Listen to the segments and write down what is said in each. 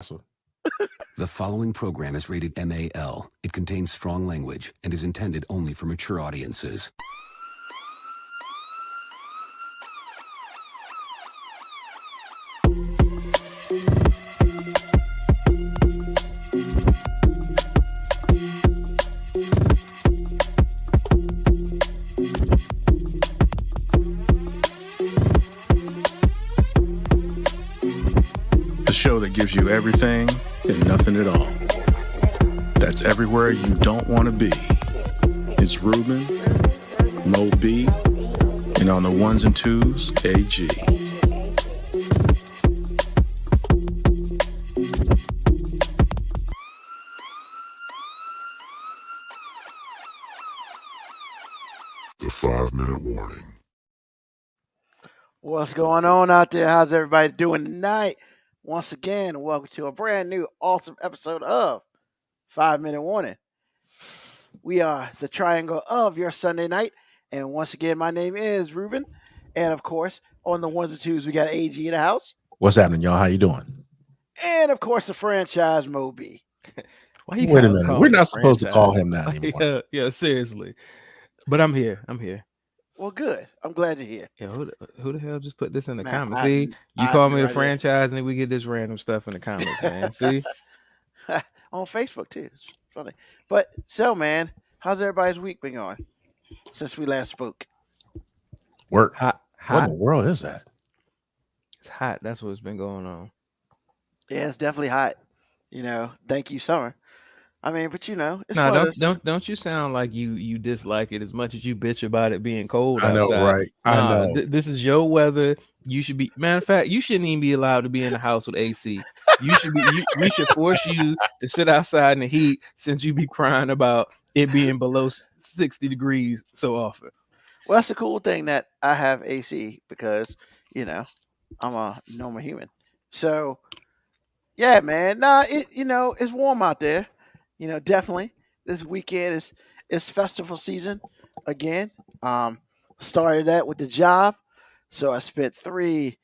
The following program is rated MAL. It contains strong language and is intended only for mature audiences. The show that gives you everything and nothing at all. That's everywhere you don't want to be. It's Ruben, Mo B, and on the ones and twos, AG. The 5-minute warning. What's going on out there? How's everybody doing tonight? Once again, welcome to a brand new awesome episode of 5-Minute Warning. We are the triangle of your Sunday night. And once again, my name is Ruben. And of course, on the ones and twos, we got AG in the house. What's happening, y'all? How you doing? And of course, the franchise Moby. Why you Wait a gotta minute. call We're it a not supposed to franchise? call him that anymore. Yeah, seriously. But I'm here. Well, good. I'm glad you're here. Yeah, who the hell just put this in the Man, comments? I- See, you I call be me the right there. franchise, and then we get this random stuff in the comments, man. See, On Facebook, too. It's funny. But so, man, how's everybody's week been going since we last spoke? Work. hot. What in the world is that? It's hot. That's what's been going on. Yeah, it's definitely hot. Thank you, summer. I mean, but it's No, one of those- don't you sound like you dislike it as much as you bitch about it being cold I know, outside. right? I Nah, know. This is your weather. You should be. Matter of fact, you shouldn't even be allowed to be in the house with AC. You should be. We should force you to sit outside in the heat since you be crying about it being below 60 degrees so often. Well, that's the cool thing that I have AC because, I'm a normal human. So, yeah, man. It's warm out there. Definitely. This weekend is festival season again. Started that with the job. So I spent 3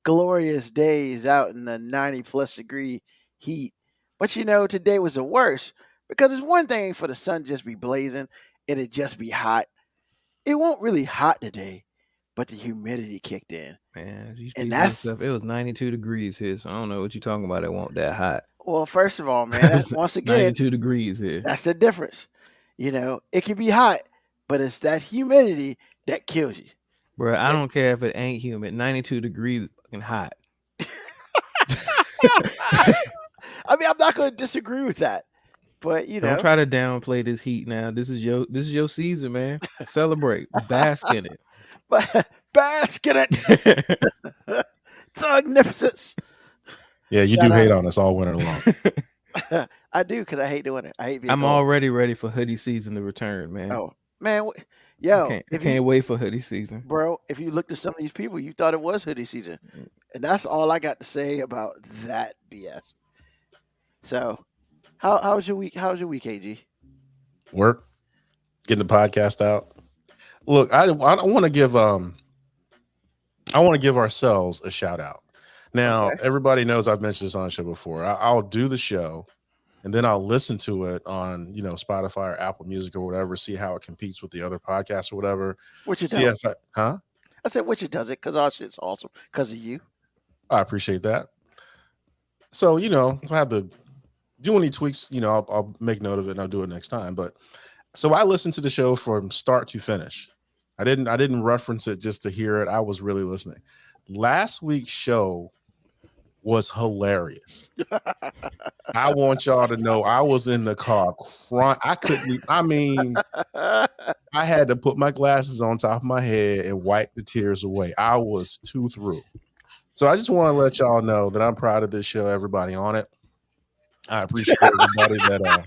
glorious days out in the 90 plus degree heat. But today was the worst because it's one thing for the sun just be blazing and it just be hot. It won't really hot today, but the humidity kicked in. Man, you And speak for that's- yourself. It was 92 degrees here, so I don't know what you're talking about. It won't that hot. Well, first of all, man, that's, once again, 92 degrees here. that's the difference. It can be hot, but it's that humidity that kills you. Bro, I don't care if it ain't humid. 92 degrees is fucking hot. I mean, I'm not going to disagree with that, but Don't try to downplay this heat now. This is your season, man. Celebrate. Bask in it. but bask in it. Magnificence. Yeah, you Shout do hate out. on us all winter long. I do because I hate doing it. I hate being I'm cold. already ready for hoodie season to return, man. Oh man, I yo, can't if you, wait for hoodie season. bro, if you looked at some of these people, you thought it was hoodie season, and that's all I got to say about that BS. So, how was your week? How was your week, AG? Work. Getting the podcast out. Look, I want to give ourselves a shout out. Now, Okay. everybody knows I've mentioned this on the show before. I'll do the show, and then I'll listen to it on Spotify or Apple Music or whatever, see how it competes with the other podcasts or whatever. Which it See does. if I I said which it does it because our shit's awesome because of you. I appreciate that. So, if I have to do any tweaks, I'll make note of it and I'll do it next time. But so I listened to the show from start to finish. I didn't reference it just to hear it. I was really listening. Last week's show was hilarious. I want y'all to know I was in the car crying. I had to put my glasses on top of my head and wipe the tears away. I was too through. So I just want to let y'all know that I'm proud of this show, everybody on it. I appreciate everybody that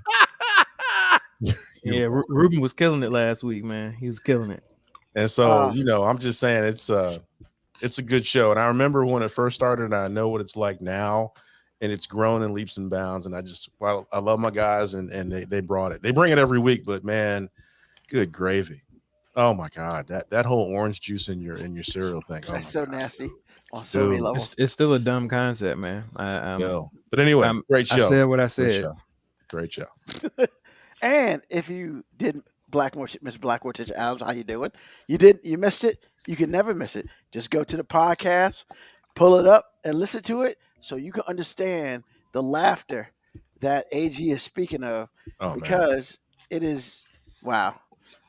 Yeah, Ruben was killing it last week, man. He was killing it. and so I'm just saying it's a good show. And I remember when it first started, and I know what it's like now, and it's grown in leaps and bounds. And I love my guys, and they brought it. They bring it every week, but man, good gravy. Oh my god, that whole orange juice in your cereal thing. Oh my That's so god. nasty on so many Dude. levels. It's still a dumb concept, man. Yo. But anyway, great I show. said what I Great said. show. Great show. And if you didn't Miss Blackmore Teacher Adams, how you doing? You missed it. You can never miss it. Just go to the podcast, pull it up, and listen to it so you can understand the laughter that AG is speaking of, Oh man. because it is wow.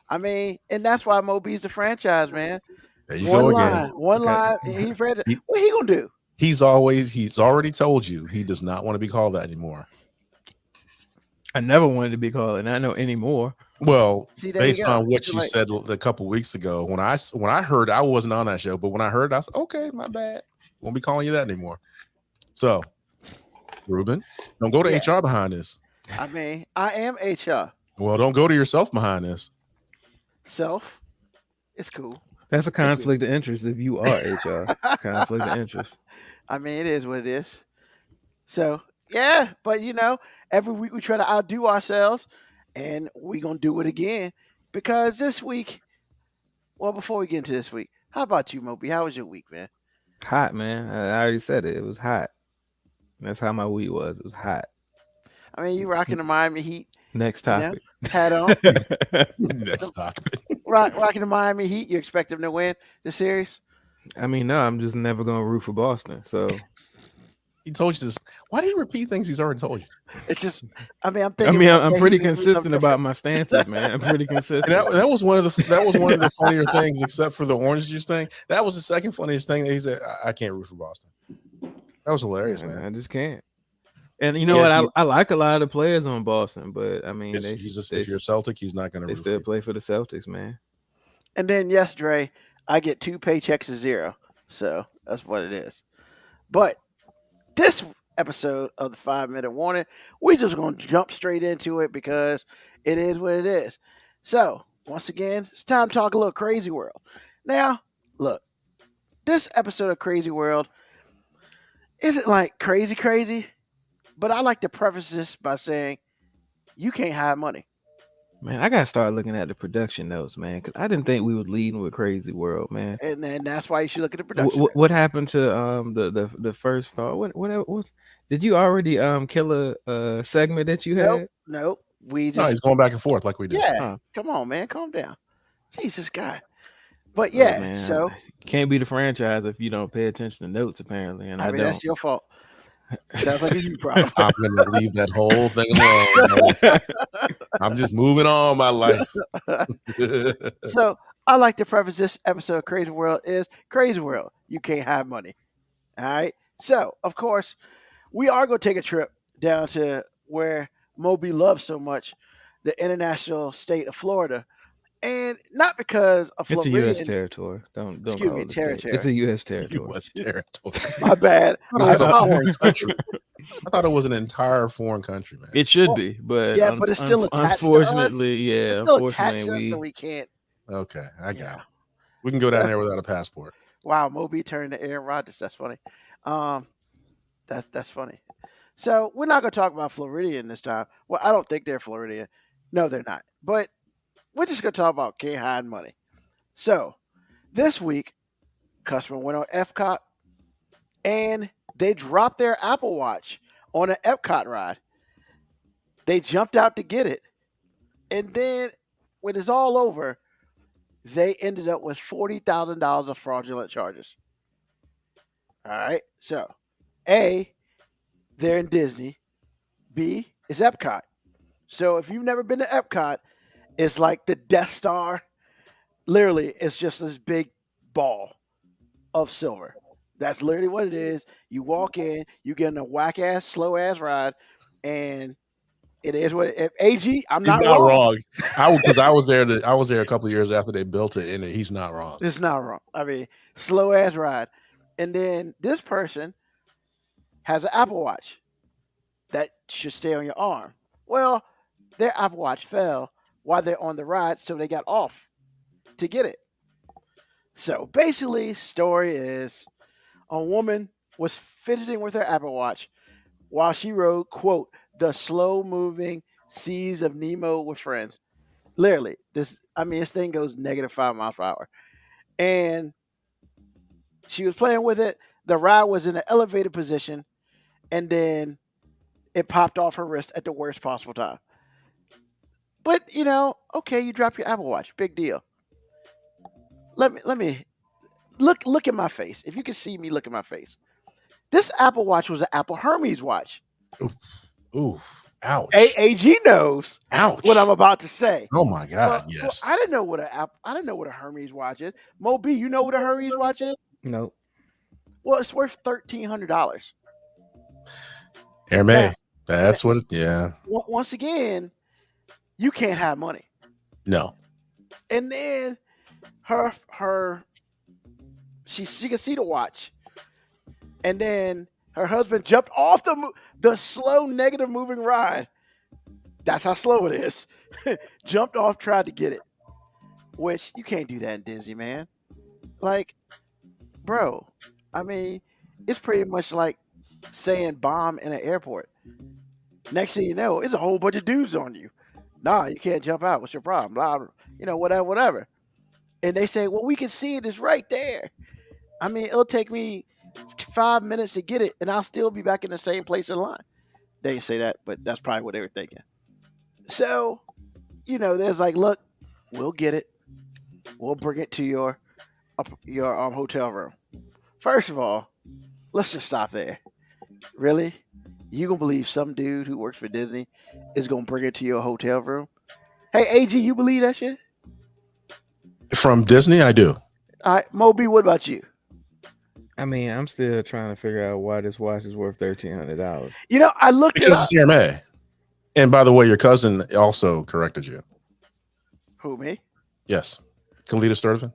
I mean, and that's why Moby's the franchise, man. There you go again. One Okay. line, and he franchise. What he gonna do? He's already told you he does not want to be called that anymore. I never wanted to be called, and I know anymore. Well, See, there you based go. on what It's you like- said a couple weeks ago, when I heard, I wasn't on that show, but when I heard, I said, okay, my bad. Won't be calling you that anymore. So, Ruben, don't go to Yeah. HR behind this. I mean, I am HR. Well, don't go to yourself behind this. Self, it's cool. That's a Thank you. conflict of interest if you are HR. Conflict of interest. I mean, it is what it is. So yeah, but every week we try to outdo ourselves, and we gonna do it again because this week. Well, before we get into this week, how about you, Moby? How was your week, man? Hot, man. I already said it. It was hot. That's how my week was. It was hot. I mean, you rocking the Miami Heat Next You know? topic. hat on, Next topic. rocking the Miami Heat. You expect them to win the series? I mean, no, I'm just never gonna root for Boston. So He told you this. Why do you repeat things he's already told you? It's just, I'm I thinking. mean, I'm that pretty he can do consistent something about my stances, man. I'm pretty consistent. And that was one of the funnier things, except for the orange juice thing. That was the second funniest thing that he said. I can't root for Boston. That was hilarious, man. I just can't. And you know Yeah, what? I like a lot of the players on Boston, but I mean, If you're a Celtic, he's not going to they root still for play for the Celtics, man. And then yes, Dre, I get 2 paychecks of 0. So that's what it is. But this episode of the 5-minute warning, we're just going to jump straight into it because it is what it is. So once again, it's time to talk a little Crazy World. Now, look, this episode of Crazy World isn't like crazy, but I like to preface this by saying you can't hide money. Man, I gotta start looking at the production notes, man, because I didn't think we were leading with Crazy World, man. And then that's why you should look at the production. What happened to the first star? What was? Did you already kill a segment that you had? Nope. We No, just he's going back and forth like we did. yeah. Huh. Come on, man, calm down. Jesus, guy. But Look, yeah, man, so can't be the franchise if you don't pay attention to notes, apparently, and I, I mean don't. that's your fault. Sounds like a you problem. I'm going to leave that whole thing alone. I'm just moving on my life. So I like to preface this episode of Crazy World is Crazy World. You can't have money. All right. So of course, we are going to take a trip down to where Moby loves so much, the international state of Florida, and not because of It's a Floridian. U.S. territory. Don't Excuse call me, it a state. territory. It's a U.S. territory. U.S. territory. My bad. I thought it was a I- foreign country. I thought it was an entire foreign country, man. It should be, but Yeah, but it's still attached to us. unfortunately, yeah, It's still attached to unfortunately, us, so we can't. Okay, I got Yeah. it. We can go down there without a passport. Wow, Moby turned to Aaron Rodgers. That's funny. That's funny. So we're not going to talk about Floridian this time. Well, I don't think they're Floridian. No, they're not. But we're just going to talk about can't hide money. So this week, customer went on Epcot, and they dropped their Apple Watch on an Epcot ride. They jumped out to get it, and then when it's all over, they ended up with $40,000 of fraudulent charges. All right. So, A, they're in Disney. B, it's Epcot. So, if you've never been to Epcot, it's like the Death Star. Literally, it's just this big ball of silver. That's literally what it is. You walk in, you get in a whack ass, slow ass ride, and it is what it, AG. I'm He's not, not wrong. wrong. Because I was there. I was there a couple of years after they built it, and he's not wrong. It's not wrong. I mean, slow ass ride. And then this person has an Apple Watch that should stay on your arm. Well, their Apple Watch fell while they're on the ride, so they got off to get it. So basically, story is a woman was fidgeting with her Apple Watch while she rode, quote, the slow moving seas of Nemo with friends. Literally, this thing goes negative 5 miles per hour. And she was playing with it. The ride was in an elevated position, and then it popped off her wrist at the worst possible time. But okay, you drop your Apple Watch, big deal. Let me look at my face. If you can see me, look at my face. This Apple Watch was an Apple Hermes watch. Ooh, ouch. AAG knows Ouch. what I'm about to say. Oh my God, yes. I didn't know what a Hermes watch is. Mo B, you know what a Hermes watch is? No. Well, it's worth $1,300. Hermes. That's what yeah. Once again, you can't have money. No. And then she could see the watch. And then her husband jumped off the slow negative moving ride. That's how slow it is. Jumped off, tried to get it. Which you can't do that in Disney, man. Like, bro, it's pretty much like saying bomb in an airport. Next thing you know, it's a whole bunch of dudes on you. Nah, you can't jump out. What's your problem? Blah, whatever. And they say, well, we can see it. It's right there. It'll take me 5 minutes to get it, and I'll still be back in the same place in line. They didn't say that, but that's probably what they were thinking. So, there's like, look, we'll get it. We'll bring it to your hotel room. First of all, let's just stop there. Really? You gonna believe some dude who works for Disney is gonna bring it to your hotel room? Hey, AG, you believe that shit? From Disney, I do. All right, Moby, what about you? I'm still trying to figure out why this watch is worth $1,300. I looked it up. It's CMA. And by the way, your cousin also corrected you. Who, me? Yes. Kalita Sturtevant?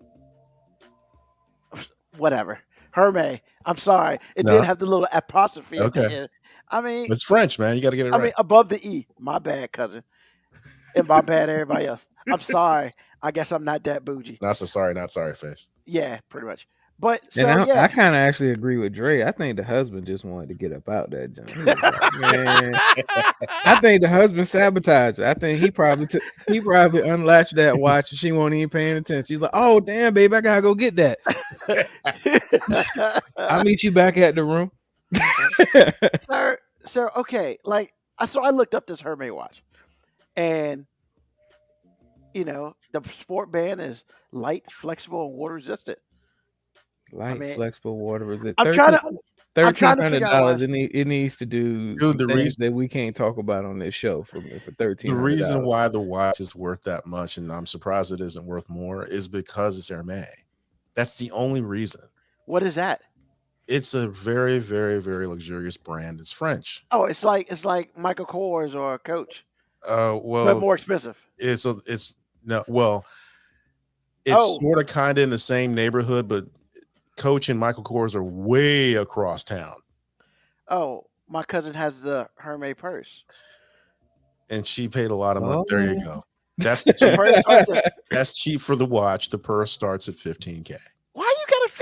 Whatever. Hermes. I'm sorry. It did have the little apostrophe at the end. It's French, man. You got to get it right. Above the E. My bad, cousin. And my bad, everybody else. I'm sorry. I guess I'm not that bougie. That's a sorry, not sorry face. Yeah, pretty much. But I kind of actually agree with Dre. I think the husband just wanted to get up out that junk. Man, I think the husband sabotaged it. I think he probably unlatched that watch and she wasn't even paying attention. She's like, "Oh damn, babe, I gotta go get that." I'll meet you back at the room, sir. Okay, so I looked up this Hermes watch, and the sport band is light, flexible, and water resistant. Flexible, water resistant. I'm trying to $1,300. It needs to do the reason that we can't talk about on this show for $1,300. The reason why the watch is worth that much, and I'm surprised it isn't worth more, is because it's Hermes. That's the only reason. What is that? It's a very, very, very luxurious brand. It's French. Oh, it's like Michael Kors or Coach. Well, but more expensive. It's sort of kind of in the same neighborhood, but Coach and Michael Kors are way across town. Oh, my cousin has the Hermes purse, and she paid a lot of money. There you go. That's that's cheap for the watch. The purse starts at $15,000. Why you got a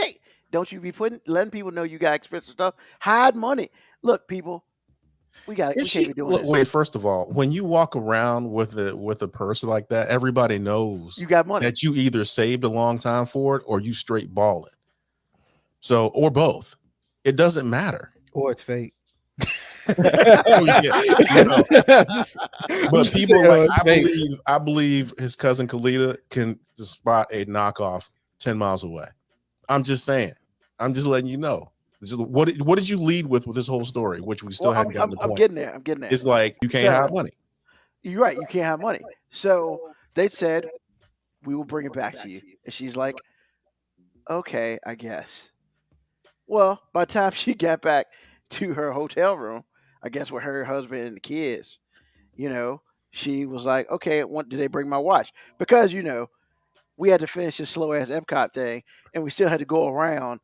$15,000? Don't you be letting people know you got expensive stuff? Hide money. Look, people, we can't be doing this. Wait, first of all, when you walk around with a purse like that, everybody knows you got money. That you either saved a long time for it or you straight balling. So, or both. It doesn't matter. Or it's fake. But people I believe his cousin Kalita can spot a knockoff 10 miles away. I'm just saying. I'm just letting you know. What did you lead with this whole story, which we still haven't gotten to the point. I'm getting there. It's like you can't have money. You're right. You can't have money. So they said, we will bring it back to you. And she's like, okay, I guess. Well, by the time she got back to her hotel room, I guess with her husband and the kids, she was like, okay, did they bring my watch? Because, we had to finish this slow ass Epcot thing and we still had to go around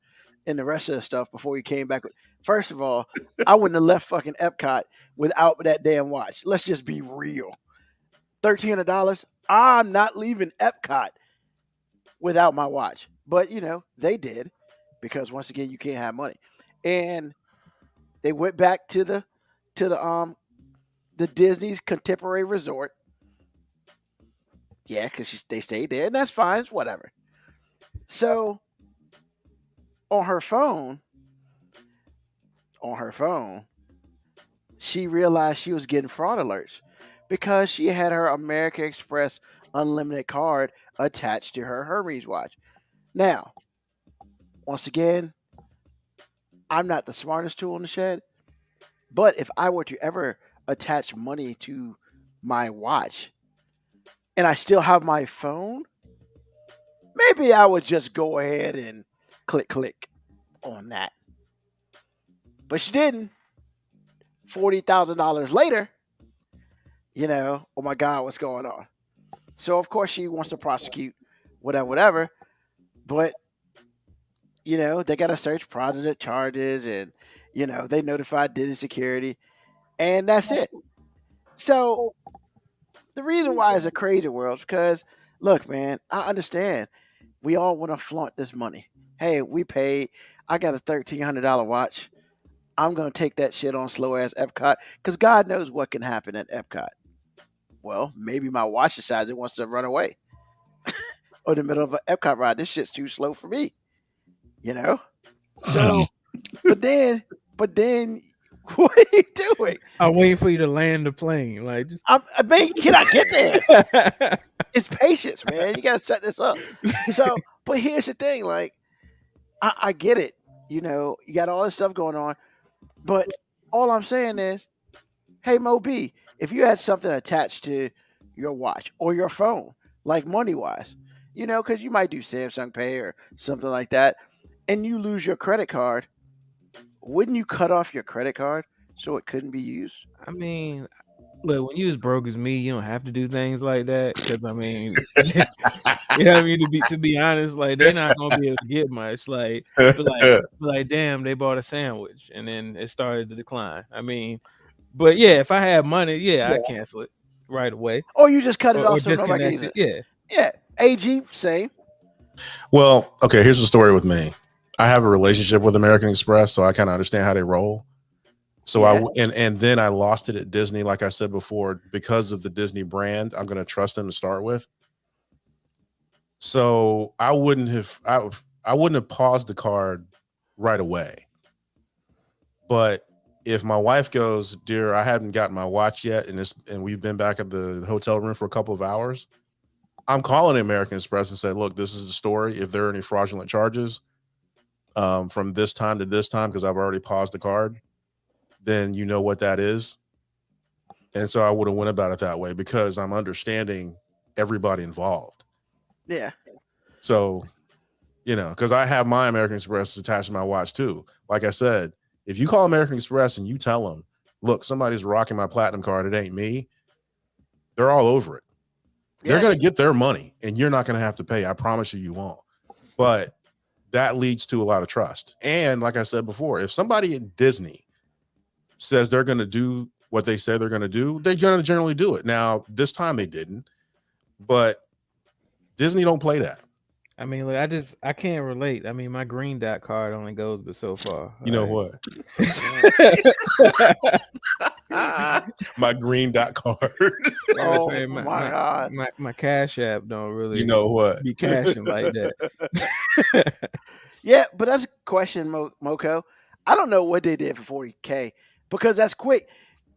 and the rest of the stuff before we came back. First of all, I wouldn't have left fucking Epcot without that damn watch. Let's just be real. $1,300. I'm not leaving Epcot without my watch. But, they did because once again, you can't have money. And they went back to the Disney's Contemporary Resort. Yeah, because they stayed there, and that's fine. It's whatever. So on her phone, on her phone, she realized she was getting fraud alerts because she had her American Express Unlimited card attached to her Hermes watch. Now, once again, I'm not the smartest tool in the shed, but if I were to ever attach money to my watch and I still have my phone, maybe I would just go ahead and click on that. But she didn't. $40,000 later, oh my God, what's going on? So of course she wants to prosecute, whatever. But they got to search fraudulent charges, and they notified Disney security, and that's it. So the reason why it's a crazy world is because, look, man, I understand. We all want to flaunt this money. Hey, we paid. I got a $1,300 watch. I'm going to take that shit on slow ass Epcot because God knows what can happen at Epcot. Well, maybe my watch decides it wants to run away. Or in the middle of an Epcot ride. This shit's too slow for me. So, but then, what are you doing? I'm waiting for you to land the plane. Like, just... can I get there? It's patience, man. You got to set this up. So, but here's the thing. Like, I get it. You got all this stuff going on. But all I'm saying is, hey, Mo B, if you had something attached to your watch or your phone, like money-wise, because you might do Samsung Pay or something like that, and you lose your credit card, wouldn't you cut off your credit card so it couldn't be used? I mean, look, when you as broke as me, you don't have to do things like that. Because I mean, to be honest, like they're not gonna be able to get much. Like damn, they bought a sandwich and then it started to decline. I mean, but yeah, if I had money, I'd cancel it right away. Or you just cut it off so nobody gets it. Yeah. AG, same. Well, okay, here's the story with me. I have a relationship with American Express, so I kind of understand how they roll. So and then I lost it at Disney, like I said before, because of the Disney brand. I'm going to trust them to start with. So I wouldn't have paused the card right away. But if my wife goes, dear, I haven't gotten my watch yet, and we've been back at the hotel room for a couple of hours, I'm calling American Express and say, look, this is the story. If there are any fraudulent charges from this time to this time, because I've already paused the card, then you know what that is. And so I would have went about it that way because I'm understanding everybody involved. Yeah. So, because I have my American Express attached to my watch too. Like I said, if you call American Express and you tell them, look, somebody's rocking my platinum card, it ain't me, they're all over it. They're going to get their money and you're not going to have to pay. I promise you won't. But that leads to a lot of trust. And like I said before, if somebody at Disney says they're going to do what they say they're going to do, they're going to generally do it. Now, this time they didn't, but Disney don't play that. I mean, look, I can't relate. I mean, my Green Dot card only goes but so far. You know what? My Green Dot card. Oh my God. My Cash App don't really. You know what? Be cashing like that. Yeah, but that's a question, Moko. I don't know what they did for $40K because that's quick.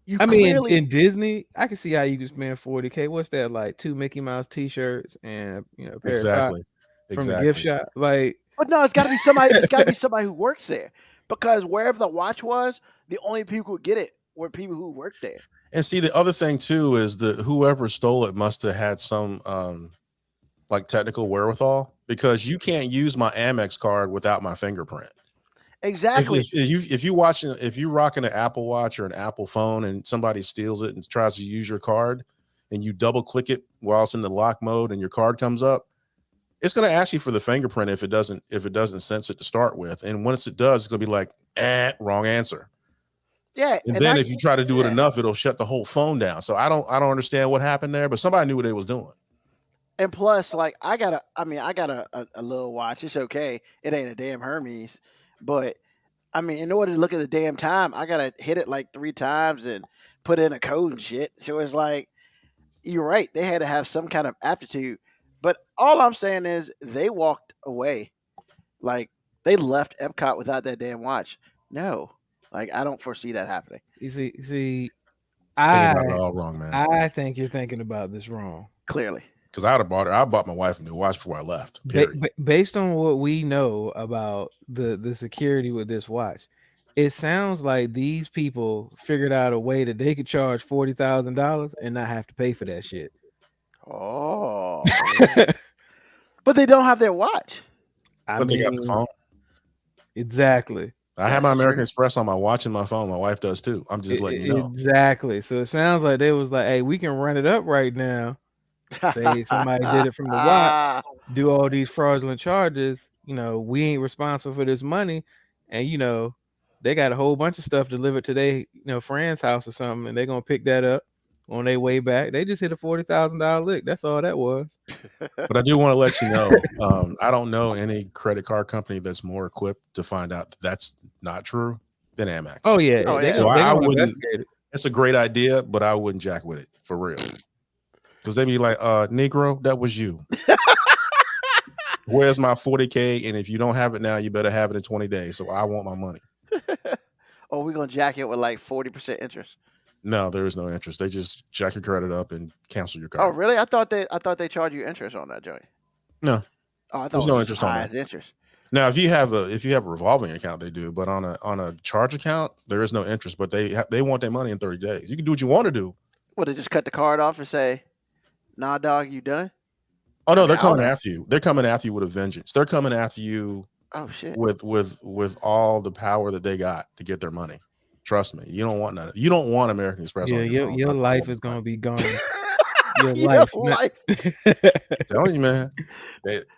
Mean, in Disney, I can see how you can spend $40K. What's that like? 2 Mickey Mouse T-shirts and a pair of socks from a gift shop. Like, but no, it's got to be somebody. It's got to be somebody who works there because wherever the watch was, the only people who get it were people who worked there. And see, the other thing too is that whoever stole it must have had some like technical wherewithal, because you can't use my Amex card without my fingerprint. Exactly. If you're rocking an Apple Watch or an Apple phone and somebody steals it and tries to use your card and you double click it while it's in the lock mode and your card comes up, it's going to ask you for the fingerprint if it doesn't sense it to start with. And once it does, it's going to be like, wrong answer. Yeah. And then if you try to do it enough, it'll shut the whole phone down. So I don't understand what happened there, but somebody knew what they was doing. And plus, like, I got a little watch. It's okay. It ain't a damn Hermes. But, I mean, in order to look at the damn time, I got to hit it like 3 times and put in a code and shit. So it's like, you're right. They had to have some kind of aptitude. But all I'm saying is they walked away. Like they left Epcot without that damn watch. No. Like I don't foresee that happening. You see, Thinking I about it all wrong, man. I think you're thinking about this wrong. Clearly. Because I bought my wife a new watch before I left. Period. Based on what we know about the security with this watch, it sounds like these people figured out a way that they could charge $40,000 and not have to pay for that shit. Oh. But they don't have their watch. But they got the phone. Exactly. I have my That's American true. Express on my watch and my phone. My wife does too. I'm just letting you know. Exactly. So it sounds like they was like, hey, we can run it up right now. Say somebody did it from the watch, do all these fraudulent charges. We ain't responsible for this money. And, they got a whole bunch of stuff delivered to their friend's house or something. And they're going to pick that up on their way back. They just hit a $40,000 lick. That's all that was. But I do want to let you know, I don't know any credit card company that's more equipped to find out that that's not true than Amex. Oh, yeah. Oh, yeah. So I wouldn't. investigate it. It's a great idea, but I wouldn't jack with it for real. Because they be like, Negro, that was you. Where's my 40K? And if you don't have it now, you better have it in 20 days. So I want my money. Oh, we're gonna jack it with like 40% interest. No, there is no interest. They just jack your credit up and cancel your Oh, card. really? I thought they charge you interest on that joint. No. Oh, I thought There's it no was interest as on high that. as interest. Now, if you have a revolving account, they do. But on a charge account, there is no interest. But they want their money in 30 days. You can do what you want to do. Well, they just cut the card off and say, "Nah, dog, you done?" Oh no, I they're mean, I don't coming know. after you. They're coming after you with a vengeance. They're coming after you Oh shit. with all the power that they got to get their money. Trust me, you don't want none. You don't want American Express. Yeah, on your phone. your It's life horrible. is going to be gone. Your Your life. life. I'm telling you, man.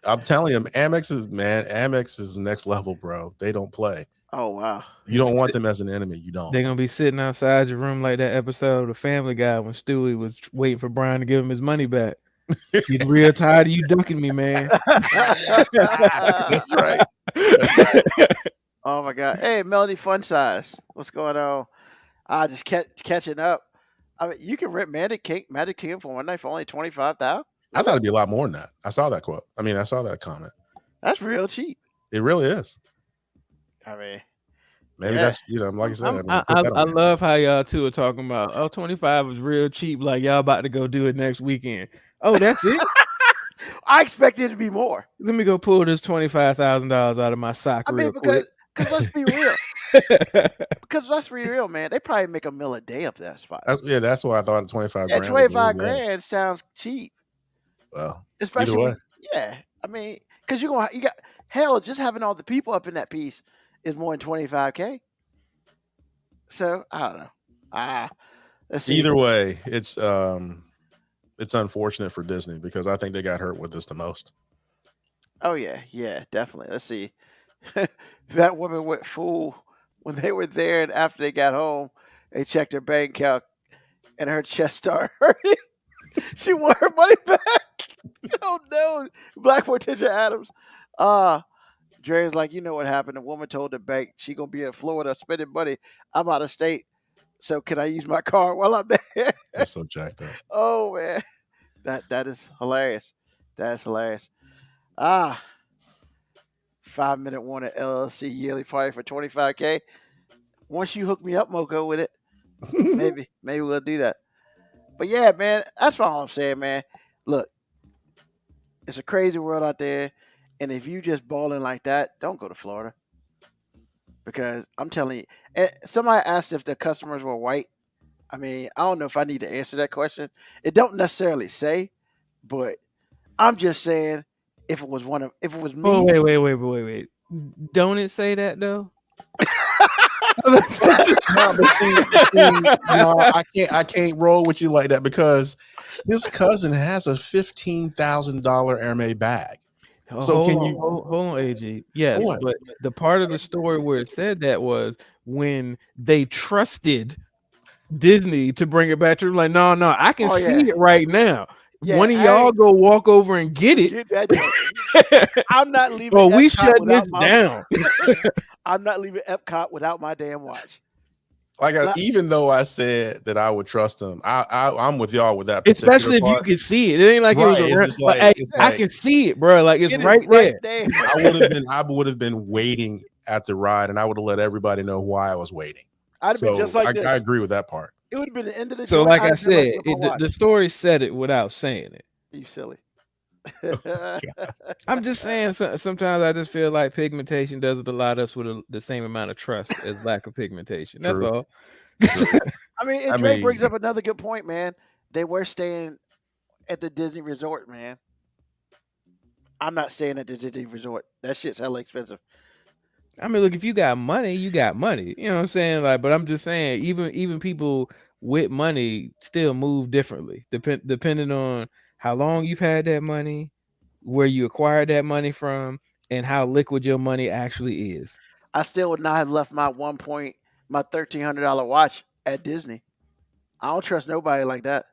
I'm telling you, Amex is next level, bro. They don't play. Oh wow. You don't want them as an enemy. You don't. They're going to be sitting outside your room like that episode of The Family Guy when Stewie was waiting for Brian to give him his money back. He's real tired of you ducking me, man. That's right. Oh my god. Hey, Melody Fun Size. What's going on? Just catching up. I mean, you can rent Magic Kingdom for one night for only 25,000. I thought it'd be a lot more than that. I saw that quote. I saw that comment. That's real cheap. It really is. I mean, Maybe Yeah. that's like I said. I love how y'all two are talking about, 25 is real cheap. Like y'all about to go do it next weekend. Oh, that's it? I expected it to be more. Let me go pull this $25,000 out of my sock I mean, real quick. because let's be real. Because let's be real, man. They probably make a meal a day up that spot. That's why I thought at 25 Yeah, grand. was 25 really low. grand sounds cheap, Well, especially. way. When, yeah, I mean, because you got hell. Just having all the people up in that piece is more than 25K. So I don't know. Let's see. either way, it's unfortunate for Disney because I think they got hurt with this the most. Oh yeah, definitely. Let's see. That woman went full when they were there, and after they got home, they checked her bank account, and her chest started hurting. She want her money back. Oh no, Black Morticia Adams. Dre's like, you know what happened? The woman told the bank she gonna be in Florida spending money. I'm out of state, so can I use my card while I'm there? That's so jacked up. Oh man, that is hilarious. That's hilarious. 5 Minute Warning LLC yearly party for 25K. Once you hook me up, Moko, with it, maybe we'll do that. But yeah, man, that's all I'm saying, man. Look, it's a crazy world out there, and if you just balling like that, don't go to Florida. Because I'm telling you, and somebody asked if the customers were white. I mean, I don't know if I need to answer that question. It don't necessarily say, but I'm just saying if it was me. Oh, wait. Don't it say that though? No, but see, no, I can't roll with you like that because his cousin has a $15,000 Hermes bag. So hold on, AG. Yes, What? but the part of the story where it said that was when they trusted Disney to bring it back to them. Like, no, I can Oh, see yeah. it right now. Yeah, One of I y'all ain't- go walk over and get it. Get that joint. I'm not leaving. Oh, we Epcot shut without this my- down. I'm not leaving Epcot without my damn watch. even though I said that I would trust him, I'm with y'all with that particular Especially if you part. can see it. It ain't like it was Right, a it's just like, like- hey, it's I like- can see it, bro. Like it's It is right there. I would have been waiting at the ride, and I would have let everybody know why I was waiting. I'd have been just like this. I agree with that part. It would have been the end of the So, joint. like I'd I have been said, with my watch. the story said it without saying it. You silly. I'm just saying. Sometimes I just feel like pigmentation doesn't allow us with the same amount of trust as lack of pigmentation. That's Truth. all. I mean, and I Dre mean- brings up another good point, man. They were staying at the Disney Resort, man. I'm not staying at the Disney Resort. That shit's hella expensive. I mean, look, if you got money, you got money. You know what I'm saying? Like, but I'm just saying, even people with money still move differently, depending on how long you've had that money, where you acquired that money from, and how liquid your money actually is. I still would not have left my $1,300 watch at Disney. I don't trust nobody like that.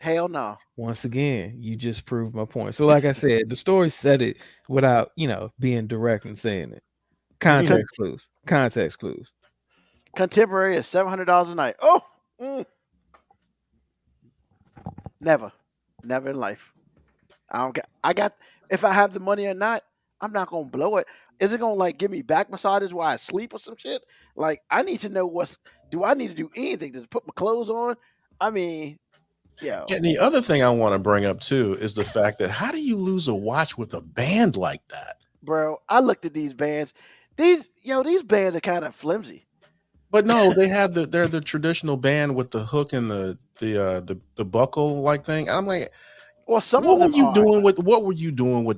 Hell no. Once again, you just proved my point. So, like I said, the story said it without, being direct and saying it. Context clues. Context clues. Contemporary is $700 a night. Oh, never in life. If I have the money or not, I'm not gonna blow it. Is it gonna like give me back massages while I sleep or some shit? Like I need to know do I need to do anything? Just put my clothes on? I mean, yeah. And the other thing I want to bring up too is the fact that how do you lose a watch with a band like that? Bro, I looked at these bands. These bands are kind of flimsy. But no, they're the traditional band with the hook and the buckle like thing. And I'm like, Well, some what of them were you are. doing with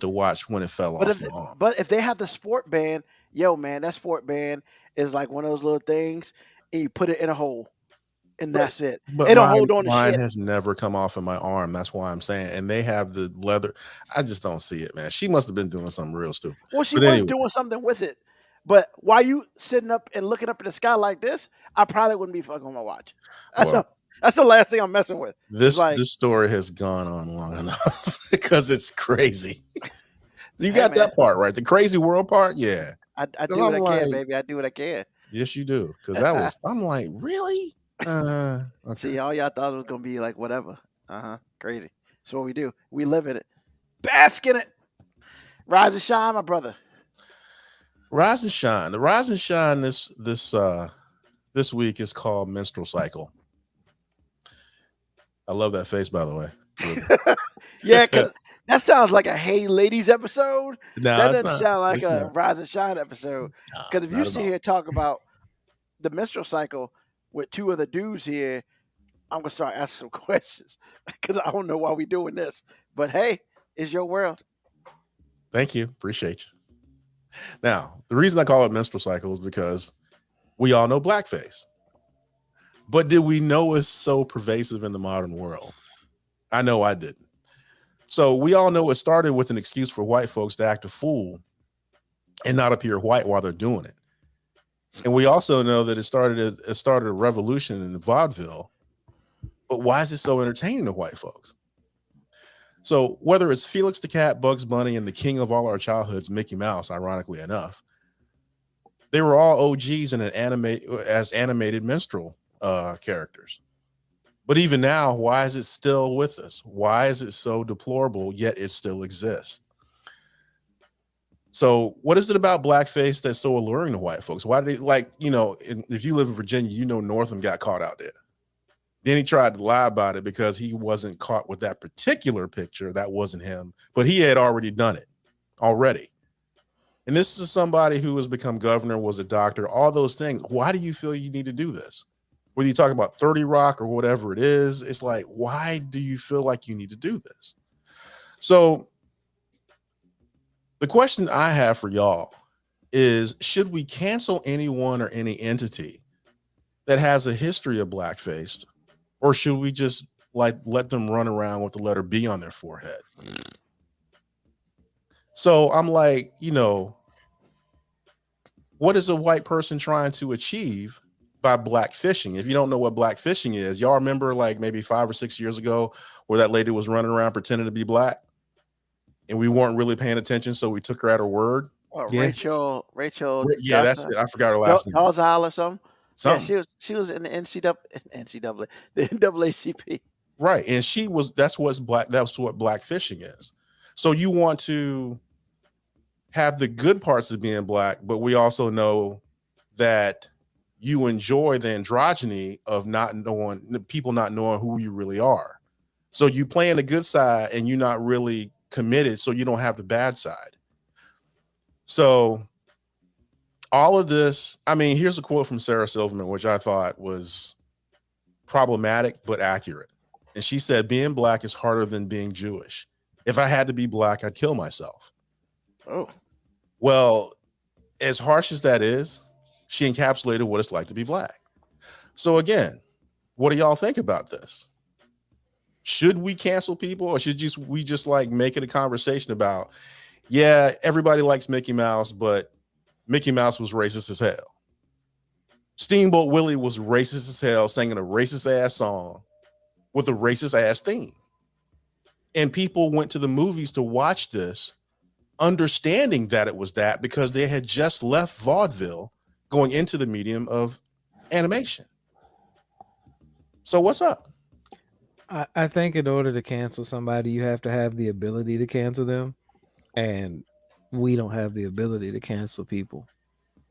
the watch when it fell But off? but if they have the sport band, man, that sport band is like one of those little things, and you put it in a hole, and that's it. But It don't hold on to mine shit. has never come off in my arm. That's why I'm saying. And they have the leather. I just don't see it, man. She must have been doing something real stupid. Well, she But was anyway. doing something with it. But while you sitting up and looking up in the sky like this, I probably wouldn't be fucking with my watch. Well, That's the last thing I'm messing with. This like- this story has gone on long enough because it's crazy. You Hey, got man. that part right. The crazy world part, yeah. I do I'm what I can, like- baby. I do what I can. Yes, you do. Because I'm like, really? Okay. See, all y'all thought it was gonna be like whatever. Crazy. So what we do? We live in it. Bask in it. Rise and shine, my brother. Rise and shine. The rise and shine this week is called Menstrual Cycle. I love that face, by the way. Yeah, because that sounds like a Hey Ladies episode. No, That it's doesn't not. sound like It's a not. Rise and Shine episode. No, Because if not you at sit all. here and talk about the menstrual cycle with two other dudes here, I'm gonna start asking some questions because I don't know why we doing this. But hey, it's your world. Thank you. Appreciate you. Now, the reason I call it menstrual cycle is because we all know blackface. But did we know it's so pervasive in the modern world? I know I didn't. So we all know it started with an excuse for white folks to act a fool and not appear white while they're doing it. And we also know that it started a revolution in vaudeville. But why is it so entertaining to white folks? So whether it's Felix the Cat, Bugs Bunny, and the king of all our childhoods, Mickey Mouse, ironically enough, they were all OGs in as animated minstrel characters. But even now, why is it still with us? Why is it so deplorable, yet it still exists? So what is it about blackface that's so alluring to white folks? Why do they if you live in Virginia, Northam got caught out there. Then he tried to lie about it because he wasn't caught with that particular picture. That wasn't him, but he had already done it already. And this is somebody who has become governor, was a doctor, all those things. Why do you feel you need to do this? Whether you talk about 30 Rock or whatever it is, it's like, why do you feel like you need to do this? So the question I have for y'all is, should we cancel anyone or any entity that has a history of blackface? Or should we just let them run around with the letter B on their forehead? So I'm like, what is a white person trying to achieve by blackfishing? If you don't know what blackfishing is, y'all remember like maybe 5 or 6 years ago where that lady was running around pretending to be black and we weren't really paying attention, so we took her at her word. Or Yeah. Rachel. Yeah, that's it. I forgot her last name. Dolezal or something. Yeah, Something. she was in the NCAA, the NAACP. Right. And that's what black fishing is. So you want to have the good parts of being black, but we also know that you enjoy the androgyny of people not knowing who you really are. So you playing the good side and you're not really committed, so you don't have the bad side. So all of this, I mean, here's a quote from Sarah Silverman, which I thought was problematic but accurate. And she said, being black is harder than being Jewish. If I had to be black, I'd kill myself. Oh, Well, as harsh as that is, she encapsulated what it's like to be black. So again, what do y'all think about this? Should we cancel people, or should we just like make it a conversation about, yeah, everybody likes Mickey Mouse, but Mickey Mouse was racist as hell. Steamboat Willie was racist as hell, singing a racist ass song with a racist ass theme. And people went to the movies to watch this, understanding that it was that, because they had just left vaudeville going into the medium of animation. So what's up? I think in order to cancel somebody, you have to have the ability to cancel them, and we don't have the ability to cancel people.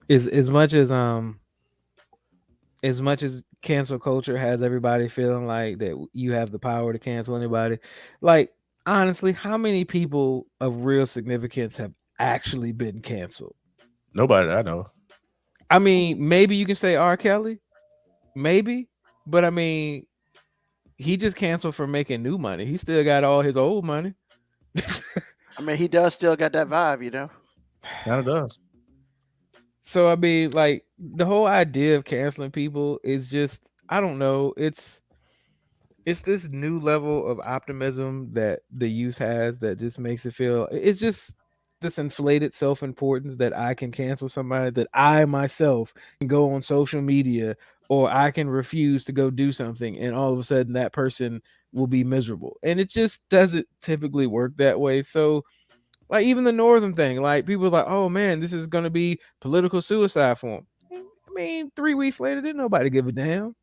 As much as cancel culture has everybody feeling like that you have the power to cancel anybody, like honestly, how many people of real significance have actually been canceled? Nobody I know. I mean, maybe you can say R. Kelly, maybe, but I mean, he just canceled for making new money. He still got all his old money. I mean, he does still got that vibe, you know. Kind of does. So I mean, like the whole idea of canceling people is just, I don't know. It's this new level of optimism that the youth has that just makes it feel, it's just this inflated self-importance that I can cancel somebody, that I myself can go on social media, or I can refuse to go do something, and all of a sudden that person will be miserable. And it just doesn't typically work that way. So like even the Northern thing, like people are like, oh man, this is going to be political suicide for him. I mean, 3 weeks later, didn't nobody give a damn.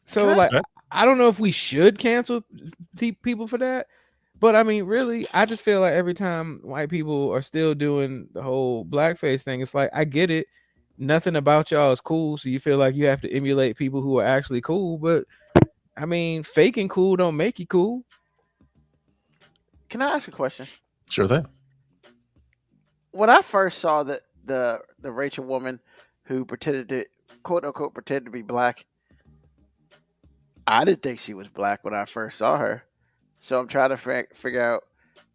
So Can I- like, I don't know if we should cancel people for that, but I mean, really, I just feel like every time white people are still doing the whole blackface thing, it's like, I get it. Nothing about y'all is cool, so you feel like you have to emulate people who are actually cool. But I mean, faking cool don't make you cool. Can I ask a question? Sure thing. When I first saw the Rachel woman who pretended to, quote unquote, pretend to be black, I didn't think she was black when I first saw her. So I'm trying to figure out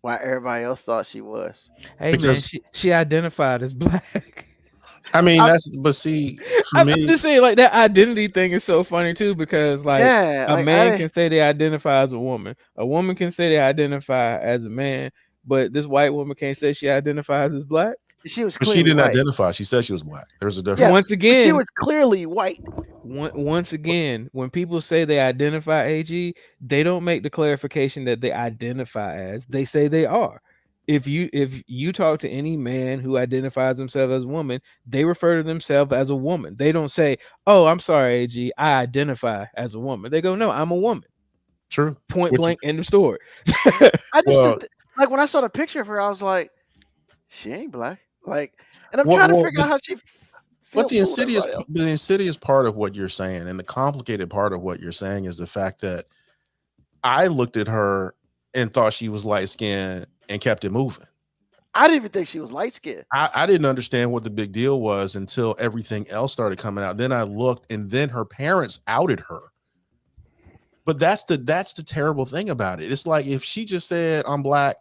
why everybody else thought she was. Hey Because- man, she identified as black. I mean, I'm- but see, for I'm me, just saying, like that identity thing is so funny too, because like Yeah, a like, man can say they identify as a woman can say they identify as a man, but this white woman can't say she identifies as black. she was but clearly she didn't white. identify. She said she was black. There's a difference. Yeah, Once but again, she was clearly white. once again, when people say they identify AG, they don't make the clarification that they identify as. They say they are. If you talk to any man who identifies himself as a woman, they refer to themselves as a woman. They don't say, "Oh, I'm sorry, AG, I identify as a woman." They go, "No, I'm a woman." True. Point Which- blank, end of story. I just Well- like when I saw the picture of her, I was like, she ain't black. Like, and I'm Well, trying to well, figure out how she. But the feels toward everybody else. insidious part of what you're saying, and the complicated part of what you're saying, is the fact that I looked at her and thought she was light skinned and kept it moving. I didn't even think she was light skinned. I didn't understand what the big deal was until everything else started coming out. Then I looked, and then her parents outed her. But that's the terrible thing about it. It's like if she just said I'm black,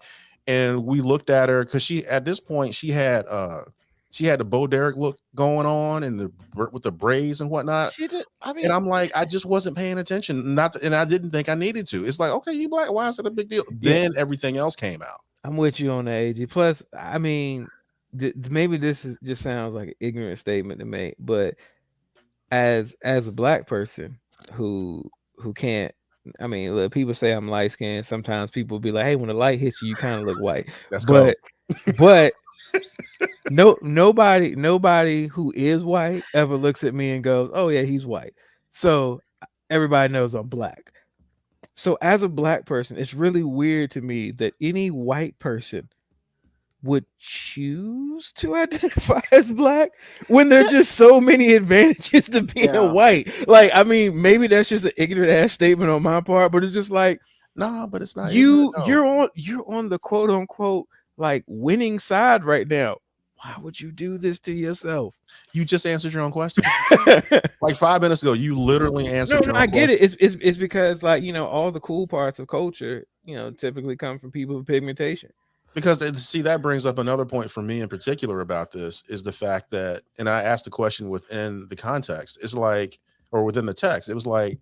and we looked at her, because she at this point she had the Bo Derek look going on, and with the braids and whatnot. She did. I mean, And I'm like, I just wasn't paying attention. And I didn't think I needed to. It's like, okay, you black. Why is it a big deal? Then everything else came out. I'm with you on the AG. Plus, I mean, maybe this just sounds like an ignorant statement to make, but as a black person who can't, I mean, look, people say I'm light skinned. Sometimes people be like, "Hey, when the light hits you, you kind of look white." That's But Nobody who is white ever looks at me and goes, "Oh yeah, he's white." So everybody knows I'm black. So as a black person, it's really weird to me that any white person would choose to identify as black when there are just so many advantages to being Yeah. white. Like, I mean, maybe that's just an ignorant ass statement on my part, but it's just like No, but it's not. ignorant, no. you're on the quote unquote like winning side right now. Why would you do this to yourself? You just answered your own question. Like 5 minutes ago, you literally answered No, your own I get question. it. It's because, like, you know, all the cool parts of culture, you know, typically come from people with pigmentation. Because see, that brings up another point for me in particular about this is the fact that, and I asked the question within the context, it's like, or within the text, it was like,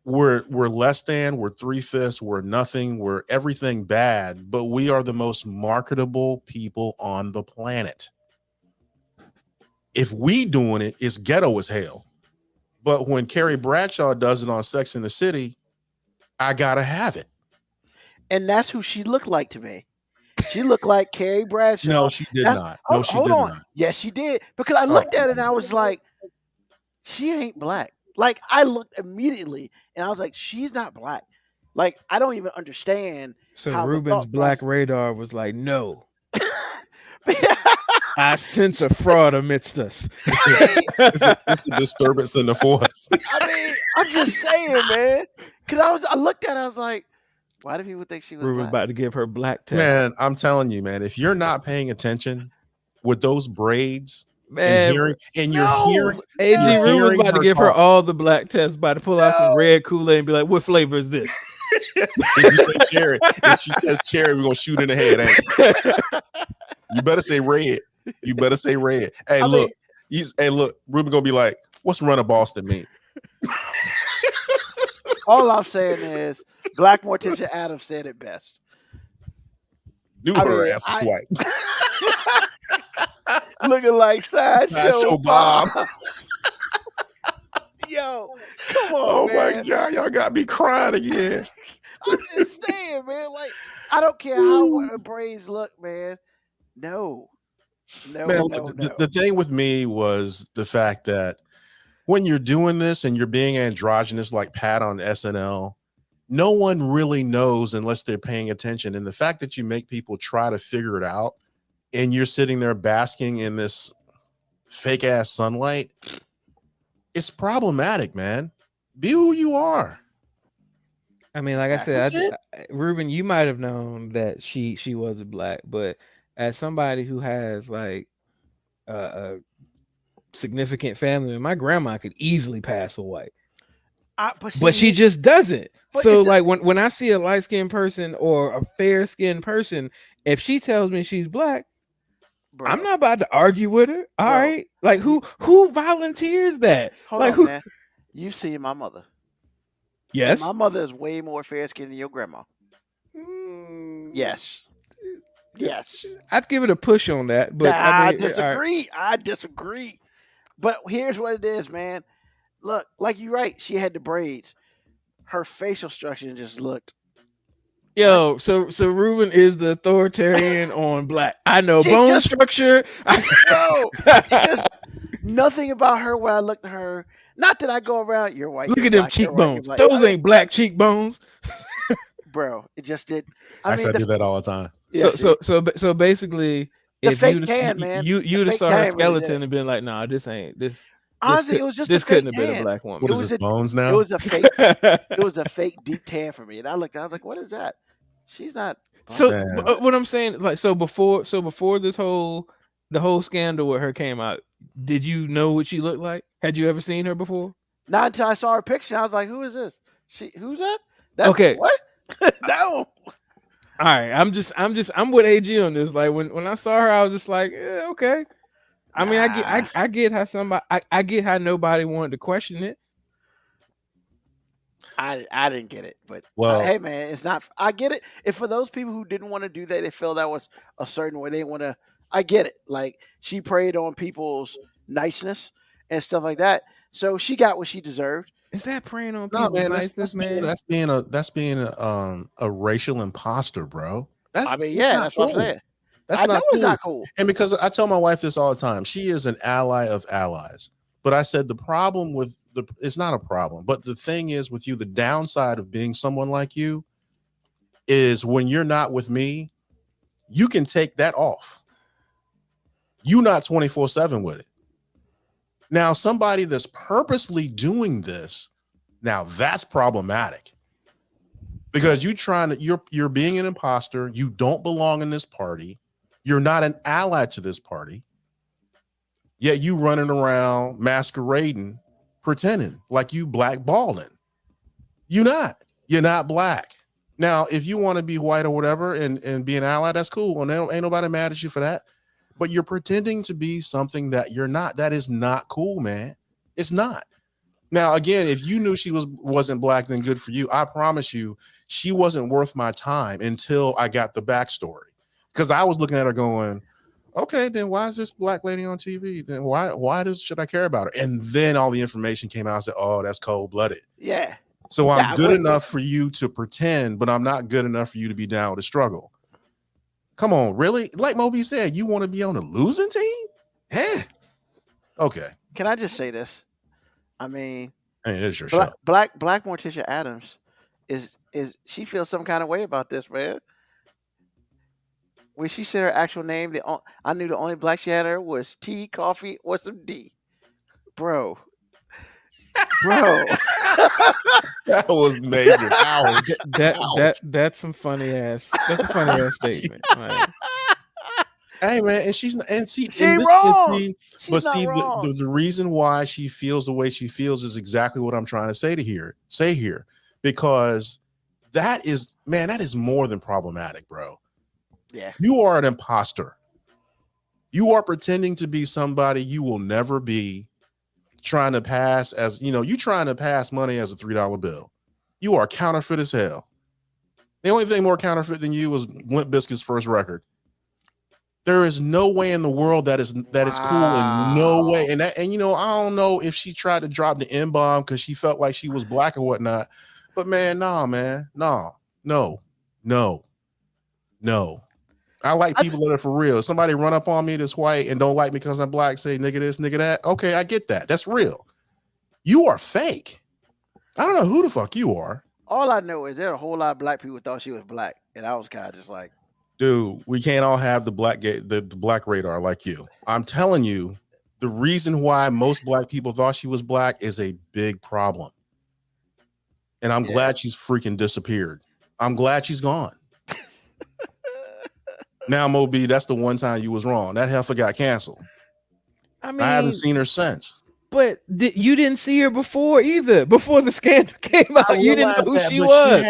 we're less than, we're 3/5, we're nothing, we're everything bad, but we are the most marketable people on the planet. If we doing it, it's ghetto as hell. But when Carrie Bradshaw does it on Sex in the City, I gotta have it. And that's who she looked like to me. She looked like Carrie Bradshaw. No, she did That's- not. No, she hold did on. not. Yes, she did. Because I looked at it and I was like, she ain't black. Like, I looked immediately and I was like, she's not black. Like, I don't even understand. So how the Ruben's thought black process- radar was like, no, I sense a fraud amidst us. It's a disturbance in the force. I mean, I'm just saying, man. Because I looked at it, I was like, why do people think she was Ruben black? about to give her black test. Man, I'm telling you, man, if you're not paying attention with those braids Man, and No, you're hearing AG you're Ruben's hearing about to her give her talk. all the black tests, about to pull out some red Kool-Aid and be like, what flavor is this? If you say cherry, if she says cherry, we're gonna shoot in the head. Ain't it? You better say red. You better say red. Hey, I look, mean, look, Ruben gonna be like, what's run of Boston mean? all I'm saying is Black Morticia Adams said it best. Knew I her mean, ass was white. Looking like Sideshow Sideshow Bob. Bob. Yo, come Oh on, my man. god, y'all got me crying again. I'm just saying, man. Like, I don't care how her braids look, man. No. Man, No. the thing with me was the fact that when you're doing this and you're being androgynous like Pat on SNL, no one really knows unless they're paying attention. And the fact that you make people try to figure it out and you're sitting there basking in this fake ass sunlight, it's problematic, man. Be who you are. I mean, like I That's said, Ruben, you might have known that she wasn't black, but as somebody who has like a significant family, my grandma could easily pass for white, but she just doesn't. But So it's like when I see a light skinned person or a fair skinned person, if she tells me she's black, bro, I'm not about to argue with her. All Bro. right, like who volunteers that? Hold like on, who? man. You see my mother. Yes. My mother is way more fair skinned than your grandma. Mm, Yes. Yes. I'd give it a push on that, but I mean, all right. I disagree. But here's what it is, man. Look, like you're right. She had the braids. Her facial structure just looked. Yo, so Ruben is the authoritarian on black. I know She bone just- structure. Bro, it's just nothing about her when I looked at her. Not that I go around, you're white. Look you're at them black, you're white, you're cheekbones. black." Those I mean, ain't black cheekbones. bro. It just did. I Actually, mean, I do that all the time. yeah, So basically, The if fake you'd tan, man. you'd The have fake saw her tan really skeleton did. and been like, nah, this ain't this. honestly, it was just this a fake couldn't have been a tan. black What woman. is was this, a- bones now? It was a fake. It was a fake deep tan for me, and I looked. I was like, "What is that?" She's not. So Man. what I'm saying, like, so before the whole scandal with her came out, did you know what she looked like? Had you ever seen her before? Not until I saw her picture. I was like, "Who is this? Who's that?" That's Okay. What? No. All right, I'm with AG on this. Like when I saw her, I was just like, okay. I mean, I get how I get how nobody wanted to question it. I didn't get it, but Well- hey, man, it's not. I get it. If for those people who didn't want to do that, they feel that was a certain way they want to. I get it. Like she preyed on people's niceness and stuff like that, so she got what she deserved. Is that preying on No, people's man, niceness, man? that's being a racial imposter, bro. That's I mean, it's yeah, not that's what I'm cool. saying. That's I know not it's cool. not cool. And because I tell my wife this all the time, she is an ally of allies. But I said the problem with it's not a problem, but the thing is with you, the downside of being someone like you is when you're not with me, you can take that off. You're not 24/7 with it. Now, somebody that's purposely doing this, now that's problematic. Because you're being an imposter, you don't belong in this party, you're not an ally to this party, yet you running around masquerading, pretending like you blackballing. You're not black. Now, if you want to be white or whatever and be an ally, that's cool. And ain't nobody mad at you for that. But you're pretending to be something that you're not. That is not cool, man. It's not. Now, again, if you knew she wasn't black, then good for you. I promise you, she wasn't worth my time until I got the backstory. Because I was looking at her going, okay, then why is this black lady on TV? Then why should I care about her? And then all the information came out. I said, oh, that's cold-blooded. Yeah. So I'm Yeah, good enough for you to pretend, but I'm not good enough for you to be down with the struggle. Come on, really? Like Moby said, you want to be on a losing team? Huh? Okay. Can I just say this? I mean, Hey, it's your show. Black Morticia Adams is she feels some kind of way about this, man. When she said her actual name, I knew the only black she had her was tea, coffee, or some D. Bro. That was major. Ouch. That's some funny ass. That's a funny ass statement. Like, hey man, and she's wrong. The reason why she feels the way she feels is exactly what I'm trying to say here, because that is more than problematic, bro. Yeah, you are an imposter. You are pretending to be somebody you will never be. Trying to pass you trying to pass money as a $3 bill. You are counterfeit as hell. The only thing more counterfeit than you was Limp Bizkit's first record. There is no way in the world that is cool, in no way. And I don't know if she tried to drop the N-bomb because she felt like she was black or whatnot. But man, no. I like people that are for real. Somebody run up on me that's white and don't like me because I'm black, say nigga this, nigga that. Okay, I get that. That's real. You are fake. I don't know who the fuck you are. All I know is there are a whole lot of black people who thought she was black, and I was kind of just like, dude, we can't all have the black radar like you. I'm telling you, the reason why most black people thought she was black is a big problem. And I'm glad she's freaking disappeared. I'm glad she's gone. Now, Moby, that's the one time you was wrong. That heifer got canceled. I mean, I haven't seen her since. But you didn't see her before either. Before the scandal came out, you didn't know who she was.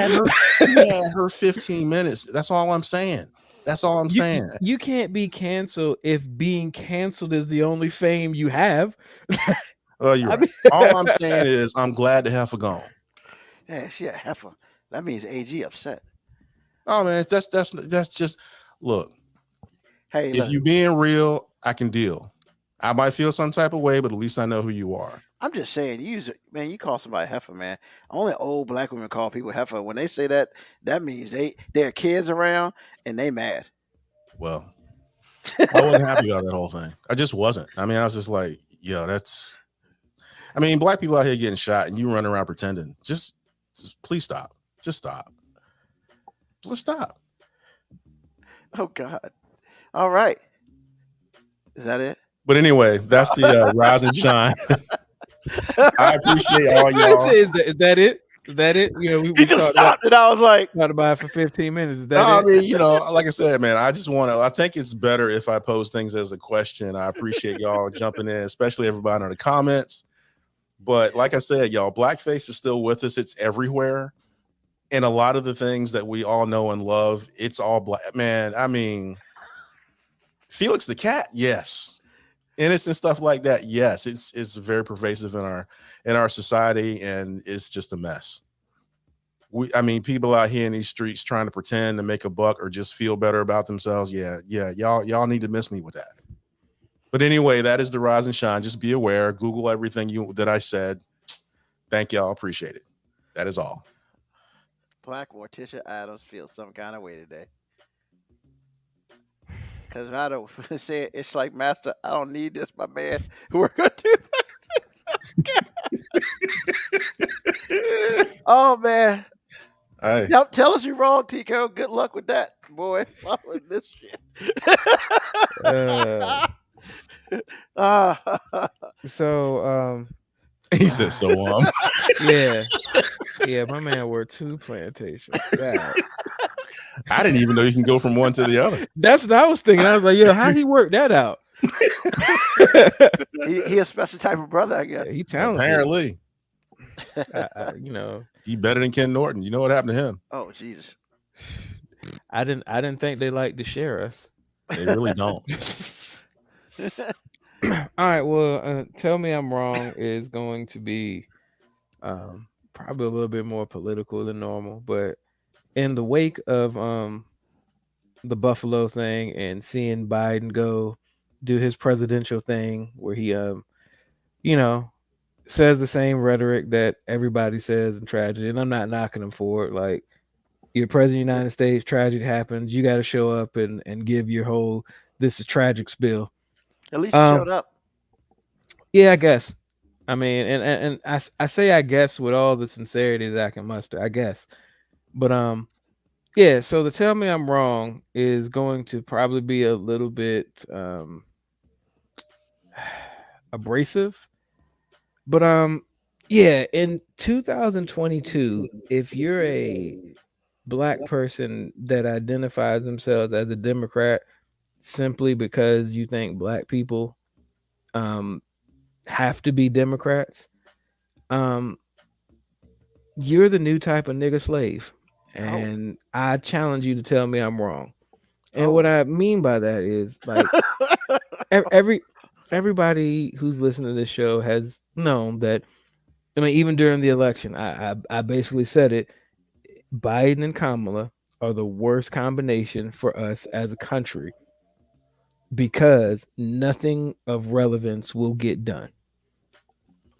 She had her 15 minutes. That's all I'm saying. Saying. You can't be canceled if being canceled is the only fame you have. Oh, you're right. All I'm saying is I'm glad the heifer gone. Yeah, she a heifer. That means AG upset. Oh man, that's just look. Hey, if you being real, I can deal. I might feel some type of way, but at least I know who you are. I'm just saying, you call somebody heifer, man. Only old black women call people heifer. When they say that, that means there are kids around and they mad. Well, I wasn't happy about that whole thing. I just wasn't. I mean, I was just like, black people out here getting shot and you run around pretending. Just please stop. Just stop. Let's stop. Oh God. All right. Is that it? But anyway, that's the Rise and Shine. I appreciate all y'all. Is that it? Is that it? We just stopped and I was like, talked about it for 15 minutes. Is that it? I mean, like I said, man, I think it's better if I pose things as a question. I appreciate y'all jumping in, especially everybody in the comments. But like I said, y'all, blackface is still with us. It's everywhere. And a lot of the things that we all know and love, it's all black. Man, I mean, Felix the Cat, yes. Innocent stuff like that, yes. It's very pervasive in our society, and it's just a mess. People out here in these streets trying to pretend to make a buck or just feel better about themselves. Yeah. Y'all need to miss me with that. But anyway, that is the Rise and Shine. Just be aware. Google everything that I said. Thank y'all. Appreciate it. That is all. Black Morticia Adams feels some kind of way today. Because I don't say it's like, Master, I don't need this, my man. We're gonna do. Oh man, Hey, tell us you're wrong, Tico. Good luck with that, boy. Following this shit. Uh, Ah, so he said so. yeah, my man wore 2 plantations. God. I didn't even know you can go from one to the other. That's what I was thinking. I was like, yo, how he work that out? he a special type of brother, I guess. He talented. Apparently, You know, he better than Ken Norton. You know what happened to him? Oh Jesus. I didn't think they liked to share us. They really don't. All right, well, tell me I'm wrong is going to be probably a little bit more political than normal, but in the wake of the Buffalo thing and seeing Biden go do his presidential thing where he you know, says the same rhetoric that everybody says in tragedy, and I'm not knocking him for it. Like, you're president of the United States, tragedy happens, you got to show up and give your whole this is tragic spill. At least he showed up. Yeah, I guess. I mean, and I say I guess with all the sincerity that I can muster, I guess. But yeah, so the tell me I'm wrong is going to probably be a little bit abrasive. But yeah, in 2022, if you're a Black person that identifies themselves as a Democrat simply because you think Black people have to be Democrats, you're the new type of nigga slave. And I challenge you to tell me I'm wrong. And what I mean by that is, like, everybody who's listening to this show has known that. I mean, even during the election, I basically said it. Biden and Kamala are the worst combination for us as a country because nothing of relevance will get done.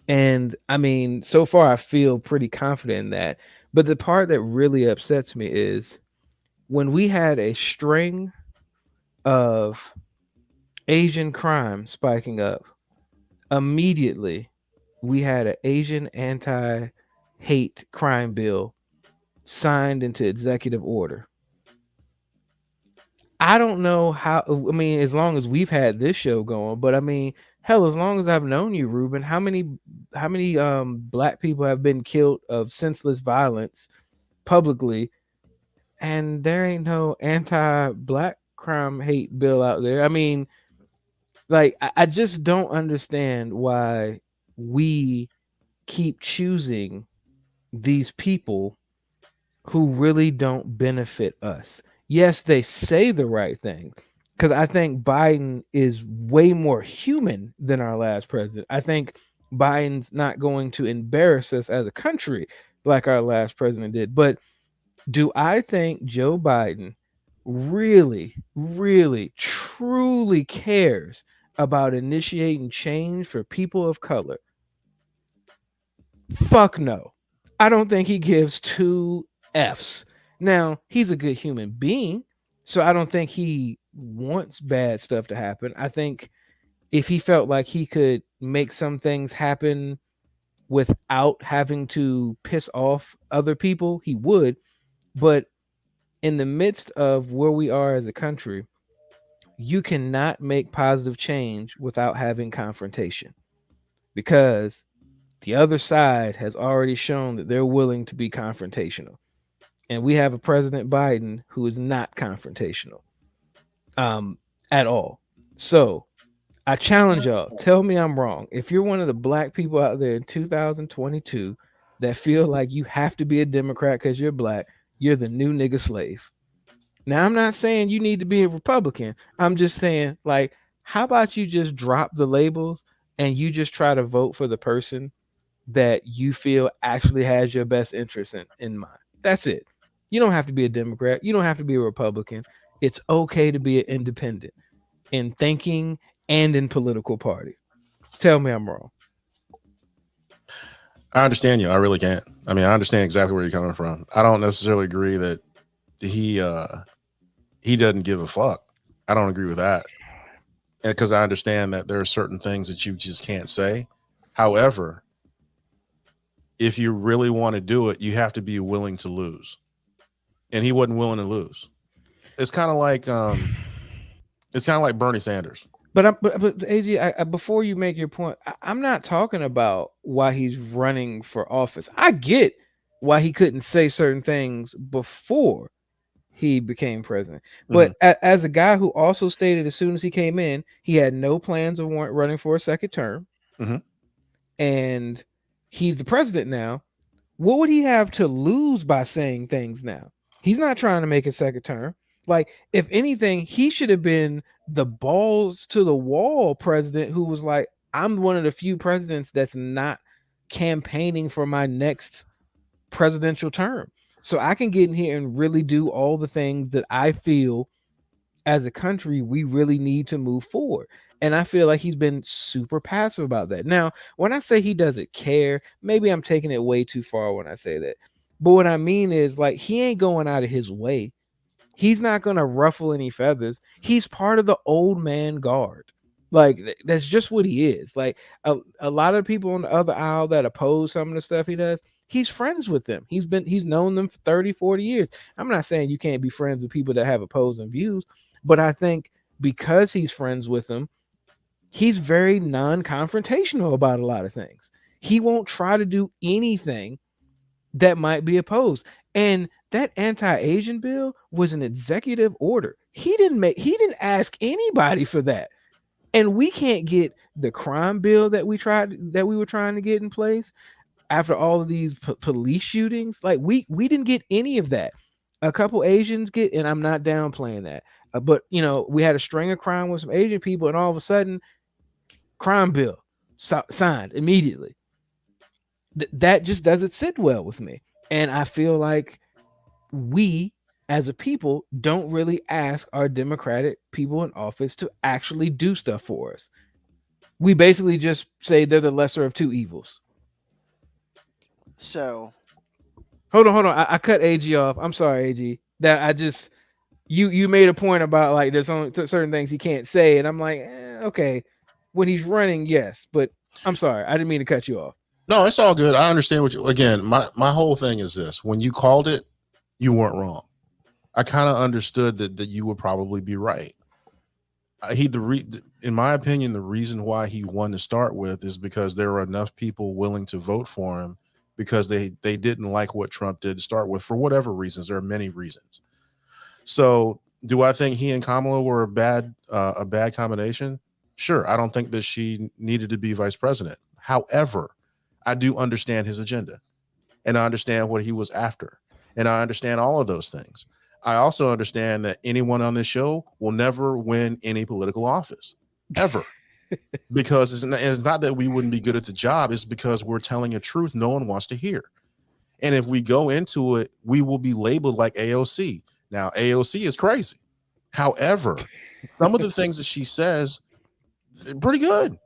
And I mean, so far I feel pretty confident in that. But the part that really upsets me is when we had a string of Asian crime spiking up, immediately we had an Asian anti-hate crime bill signed into executive order. I don't know how, I mean, as long as we've had this show going, but I mean, hell, as long as I've known you, Ruben, how many Black people have been killed of senseless violence publicly, and there ain't no anti-Black crime hate bill out there? I mean, like, I just don't understand why we keep choosing these people who really don't benefit us. Yes, they say the right thing, because I think Biden is way more human than our last president. I think Biden's not going to embarrass us as a country like our last president did. But do I think Joe Biden really, really, truly cares about initiating change for people of color? Fuck no. I don't think he gives 2 F's. Now, he's a good human being, so I don't think he wants bad stuff to happen. I think if he felt like he could make some things happen without having to piss off other people, he would. But in the midst of where we are as a country, you cannot make positive change without having confrontation, because the other side has already shown that they're willing to be confrontational. And we have a President Biden who is not confrontational at all. So I challenge y'all, tell me I'm wrong. If you're one of the Black people out there in 2022 that feel like you have to be a Democrat because you're Black, you're the new nigga slave. Now, I'm not saying you need to be a Republican. I'm just saying, like, how about you just drop the labels and you just try to vote for the person that you feel actually has your best interest in mind? That's it. You don't have to be a Democrat. You don't have to be a Republican. It's okay to be an independent in thinking and in political party. Tell me I'm wrong. I understand you. I really can't. I mean, I understand exactly where you're coming from. I don't necessarily agree that he doesn't give a fuck. I don't agree with that. And because I understand that there are certain things that you just can't say. However, if you really want to do it, you have to be willing to lose. And he wasn't willing to lose. It's kind of like Bernie Sanders. But AG, before you make your point, I'm not talking about why he's running for office. I get why he couldn't say certain things before he became president. But as a guy who also stated as soon as he came in, he had no plans of running for a second term, and he's the president now. What would he have to lose by saying things now? He's not trying to make a second term. Like, if anything, he should have been the balls to the wall president who was like, I'm one of the few presidents that's not campaigning for my next presidential term. So I can get in here and really do all the things that I feel as a country we really need to move forward. And I feel like he's been super passive about that. Now, when I say he doesn't care, maybe I'm taking it way too far when I say that. But what I mean is, like, he ain't going out of his way. He's not going to ruffle any feathers. He's part of the old man guard. Like, that's just what he is. Like, a lot of people on the other aisle that oppose some of the stuff he does, he's friends with them. He's known them for 30, 40 years. I'm not saying you can't be friends with people that have opposing views, but I think because he's friends with them, he's very non-confrontational about a lot of things. He won't try to do anything that might be opposed. And that anti-Asian bill was an executive order. He didn't ask anybody for that. And we can't get the crime bill that we were trying to get in place after all of these police shootings. Like, we didn't get any of that. A couple Asians get, and I'm not downplaying that, but we had a string of crime with some Asian people, and all of a sudden, crime bill signed immediately. That just doesn't sit well with me. And I feel like we as a people don't really ask our Democratic people in office to actually do stuff for us. We basically just say they're the lesser of two evils. So hold on. I cut AG off. I'm sorry, AG. That I just you made a point about, like, there's only certain things he can't say, and I'm like, okay, when he's running, yes, but I'm sorry, I didn't mean to cut you off. No, it's all good. I understand what you. Again, my whole thing is this: when you called it, you weren't wrong. I kind of understood that you would probably be right. In my opinion, the reason why he won to start with is because there were enough people willing to vote for him because they didn't like what Trump did to start with, for whatever reasons. There are many reasons. So, do I think he and Kamala were a bad combination? Sure. I don't think that she needed to be vice president. However, I do understand his agenda, and I understand what he was after, and I understand all of those things. I also understand that anyone on this show will never win any political office, ever. Because it's not that we wouldn't be good at the job. It's because we're telling a truth no one wants to hear. And if we go into it, we will be labeled like AOC. Now, AOC is crazy. However, some of the things that she says, they're pretty good.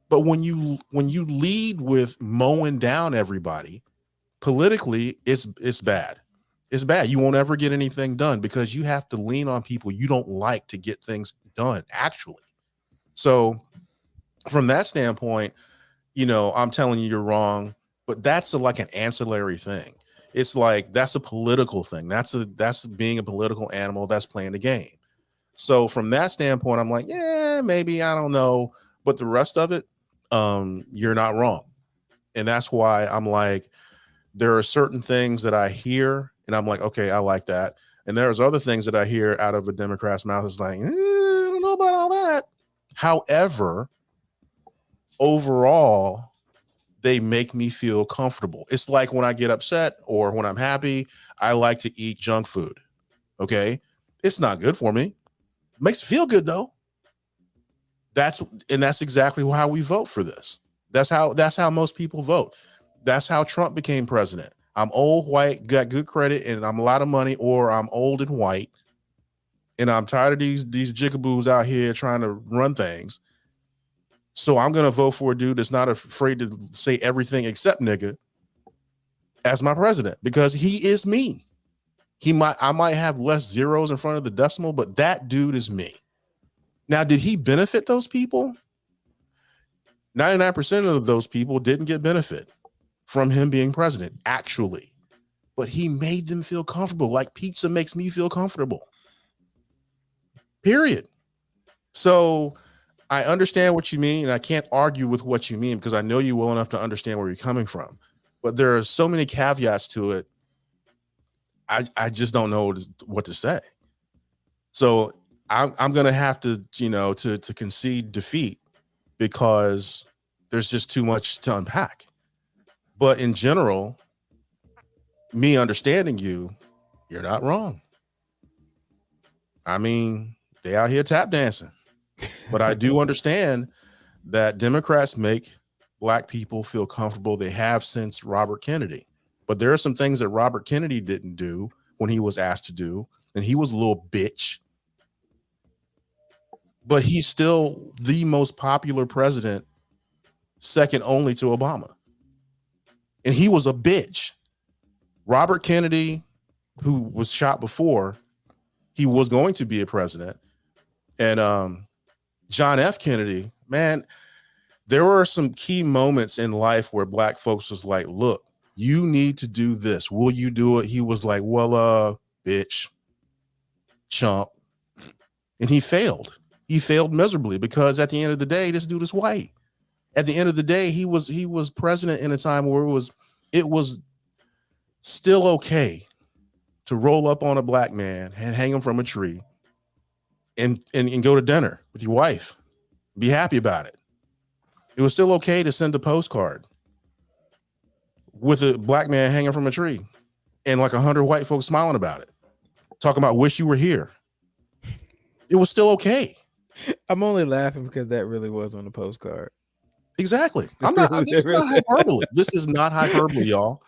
But when you lead with mowing down everybody politically, it's bad. It's bad. You won't ever get anything done because you have to lean on people you don't like to get things done, actually. So from that standpoint, I'm telling you you're wrong, but that's like an ancillary thing. It's like, that's a political thing. That's being a political animal. That's playing the game. So from that standpoint, I'm like, yeah, maybe, I don't know. But the rest of it, you're not wrong. And that's why I'm like, there are certain things that I hear and I'm like, okay, I like that. And there's other things that I hear out of a Democrat's mouth. It's like, I don't know about all that. However, overall, they make me feel comfortable. It's like when I get upset or when I'm happy, I like to eat junk food. Okay. It's not good for me. It makes me feel good though. That's exactly how we vote for this. That's how most people vote. That's how Trump became president. I'm old, white, got good credit, and I'm a lot of money, or I'm old and white, and I'm tired of these jigaboos out here trying to run things. So I'm gonna vote for a dude that's not afraid to say everything except nigga as my president, because he is me. I might have less zeros in front of the decimal, but that dude is me. Now, did he benefit those people? 99% of those people didn't get benefit from him being president, actually. But he made them feel comfortable, like pizza makes me feel comfortable. Period. So I understand what you mean, and I can't argue with what you mean because I know you well enough to understand where you're coming from. But there are so many caveats to it. I just don't know what to say. So I'm going to have to, to concede defeat because there's just too much to unpack. But in general, me understanding you're not wrong. I mean, they out here tap dancing. But I do understand that Democrats make Black people feel comfortable. They have since Robert Kennedy. But there are some things that Robert Kennedy didn't do when he was asked to do, and he was a little bitch. But he's still the most popular president, second only to Obama. And he was a bitch. Robert Kennedy, who was shot before he was going to be a president, and John F. Kennedy, man, there were some key moments in life where Black folks was like, look, you need to do this. Will you do it? He was like, well, bitch, chump. And he failed. He failed miserably because at the end of the day, this dude is white. At the end of the day, he was president in a time where it was still okay to roll up on a Black man and hang him from a tree and go to dinner with your wife. Be happy about it. It was still okay to send a postcard with a Black man hanging from a tree and like 100 white folks smiling about it, talking about wish you were here. It was still okay. I'm only laughing because that really was on the postcard. Exactly. This is not hyperbole. This is not hyperbole, y'all.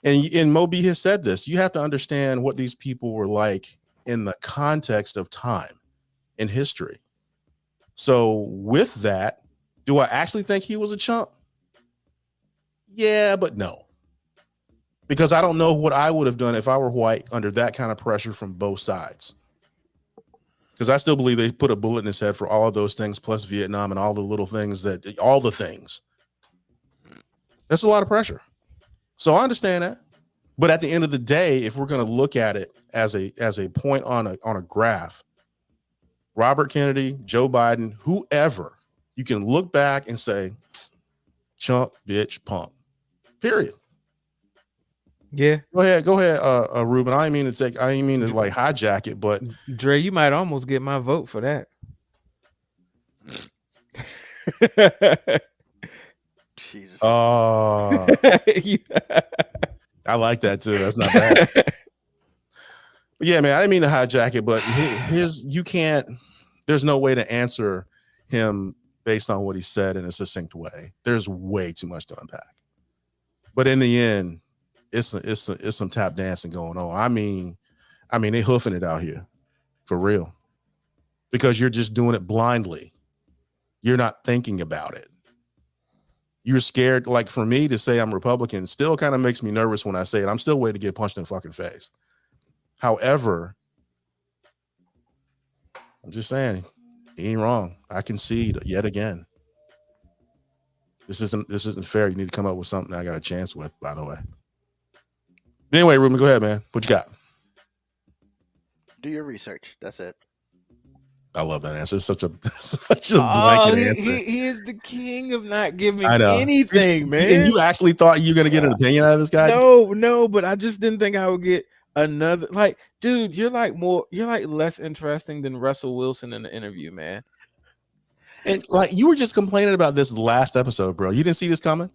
And Moby has said this. You have to understand what these people were like in the context of time in history. So with that, do I actually think he was a chump? Yeah, but no. Because I don't know what I would have done if I were white under that kind of pressure from both sides. Because I still believe they put a bullet in his head for all of those things, plus Vietnam and all the little things all the things. That's a lot of pressure. So I understand that. But at the end of the day, if we're going to look at it as a point on a graph, Robert Kennedy, Joe Biden, whoever, you can look back and say, chump, bitch, punk. Period. Yeah. Go ahead, Ruben. I didn't mean to like hijack it, but Dre, you might almost get my vote for that. Jesus. I like that too. That's not bad. But yeah, man, I didn't mean to hijack it, but there's no way to answer him based on what he said in a succinct way. There's way too much to unpack. But in the end, it's some tap dancing going on. I mean, they hoofing it out here for real because you're just doing it blindly. You're not thinking about it. You're scared. Like for me to say I'm Republican still kind of makes me nervous when I say it. I'm still waiting to get punched in the fucking face. However, I'm just saying he ain't wrong. I concede yet again. This isn't fair. You need to come up with something I got a chance with, by the way. But anyway, Ruben, go ahead, man. What you got? Do your research. That's it. I love that answer. It's such a blanket answer. He is the king of not giving anything, man. And you actually thought you were gonna get an opinion out of this guy? No, but I just didn't think I would get another. Like, dude, you're like less interesting than Russell Wilson in the interview, man. And like you were just complaining about this last episode, bro. You didn't see this coming?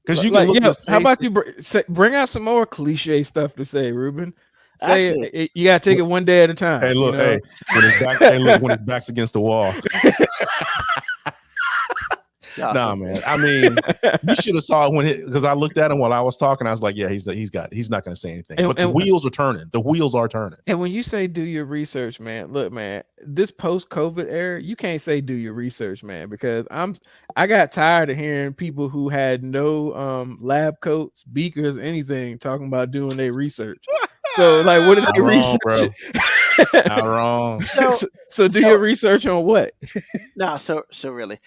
Because you can look at his face. How about you bring out some more cliche stuff to say, Ruben? Say it, you gotta take it one day at a time. Hey, look, when his back's against the wall. Nah, man. I mean, you should have saw it because I looked at him while I was talking. I was like, yeah, he's not going to say anything. But the wheels are turning. The wheels are turning. And when you say do your research, man, look, man, this post-COVID era, you can't say do your research, man, because I got tired of hearing people who had no lab coats, beakers, anything talking about doing their research. So, like, what did they research? Not wrong. So So do your research on what? no, so really,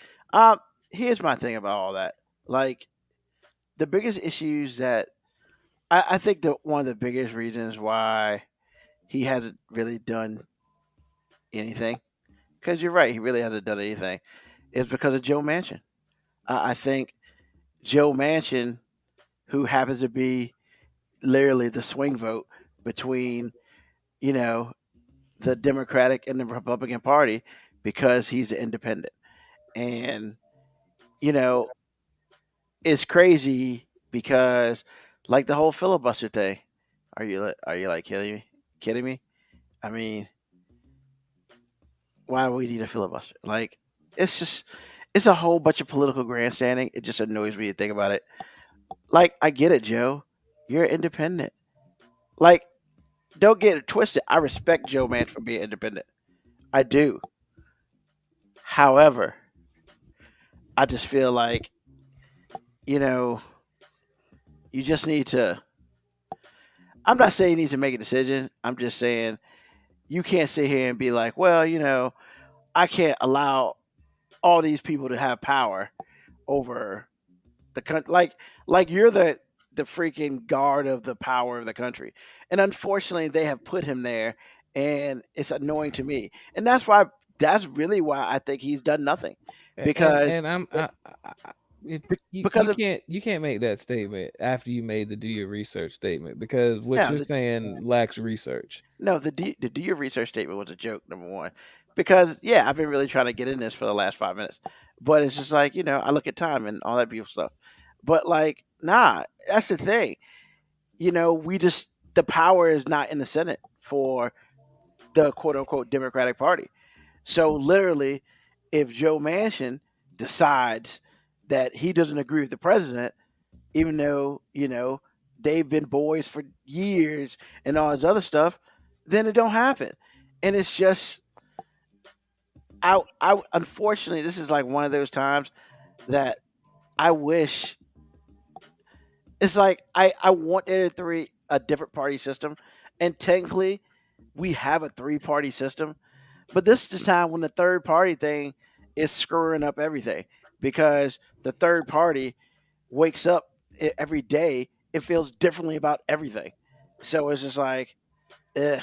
here's my thing about all that. Like the biggest issues that I think that one of the biggest reasons why he hasn't really done anything, because you're right, he really hasn't done anything, is because of Joe Manchin. I think Joe Manchin, who happens to be literally the swing vote between, you know, the Democratic and the Republican Party, because he's an independent. And, you know, it's crazy because like the whole filibuster thing. Are you like kidding me? I mean, why do we need a filibuster? Like, it's just it's a whole bunch of political grandstanding. It just annoys me to think about it. Like, I get it, Joe. You're independent. Like, don't get it twisted. I respect Joe Manchin for being independent. I do. However, I just feel like, you know, you just need to. I'm not saying he needs to make a decision. I'm just saying you can't sit here and be like, well, I can't allow all these people to have power over the country. Like you're the freaking guard of the power of the country, and unfortunately, they have put him there, and it's annoying to me. And that's really why I think he's done nothing, because and I'm because of you can't make that statement after you made the do your research statement, because what Yeah, you're saying lacks research. no, the do your research statement was a joke, number one, because yeah, I've been really trying to get in this for the last 5 minutes, but it's just like I look at time and all that beautiful stuff, but like nah, that's the thing. We just the power is not in the Senate for the quote unquote Democratic Party. So literally, if Joe Manchin decides that he doesn't agree with the president, even though they've been boys for years and all this other stuff, then it don't happen. And it's just, I unfortunately, this is like one of those times that I wish. It's like I want a different party system, and technically we have a 3-party system, but this is the time when the third party thing is screwing up everything, because the third party wakes up every day, it feels differently about everything. So it's just like, eh,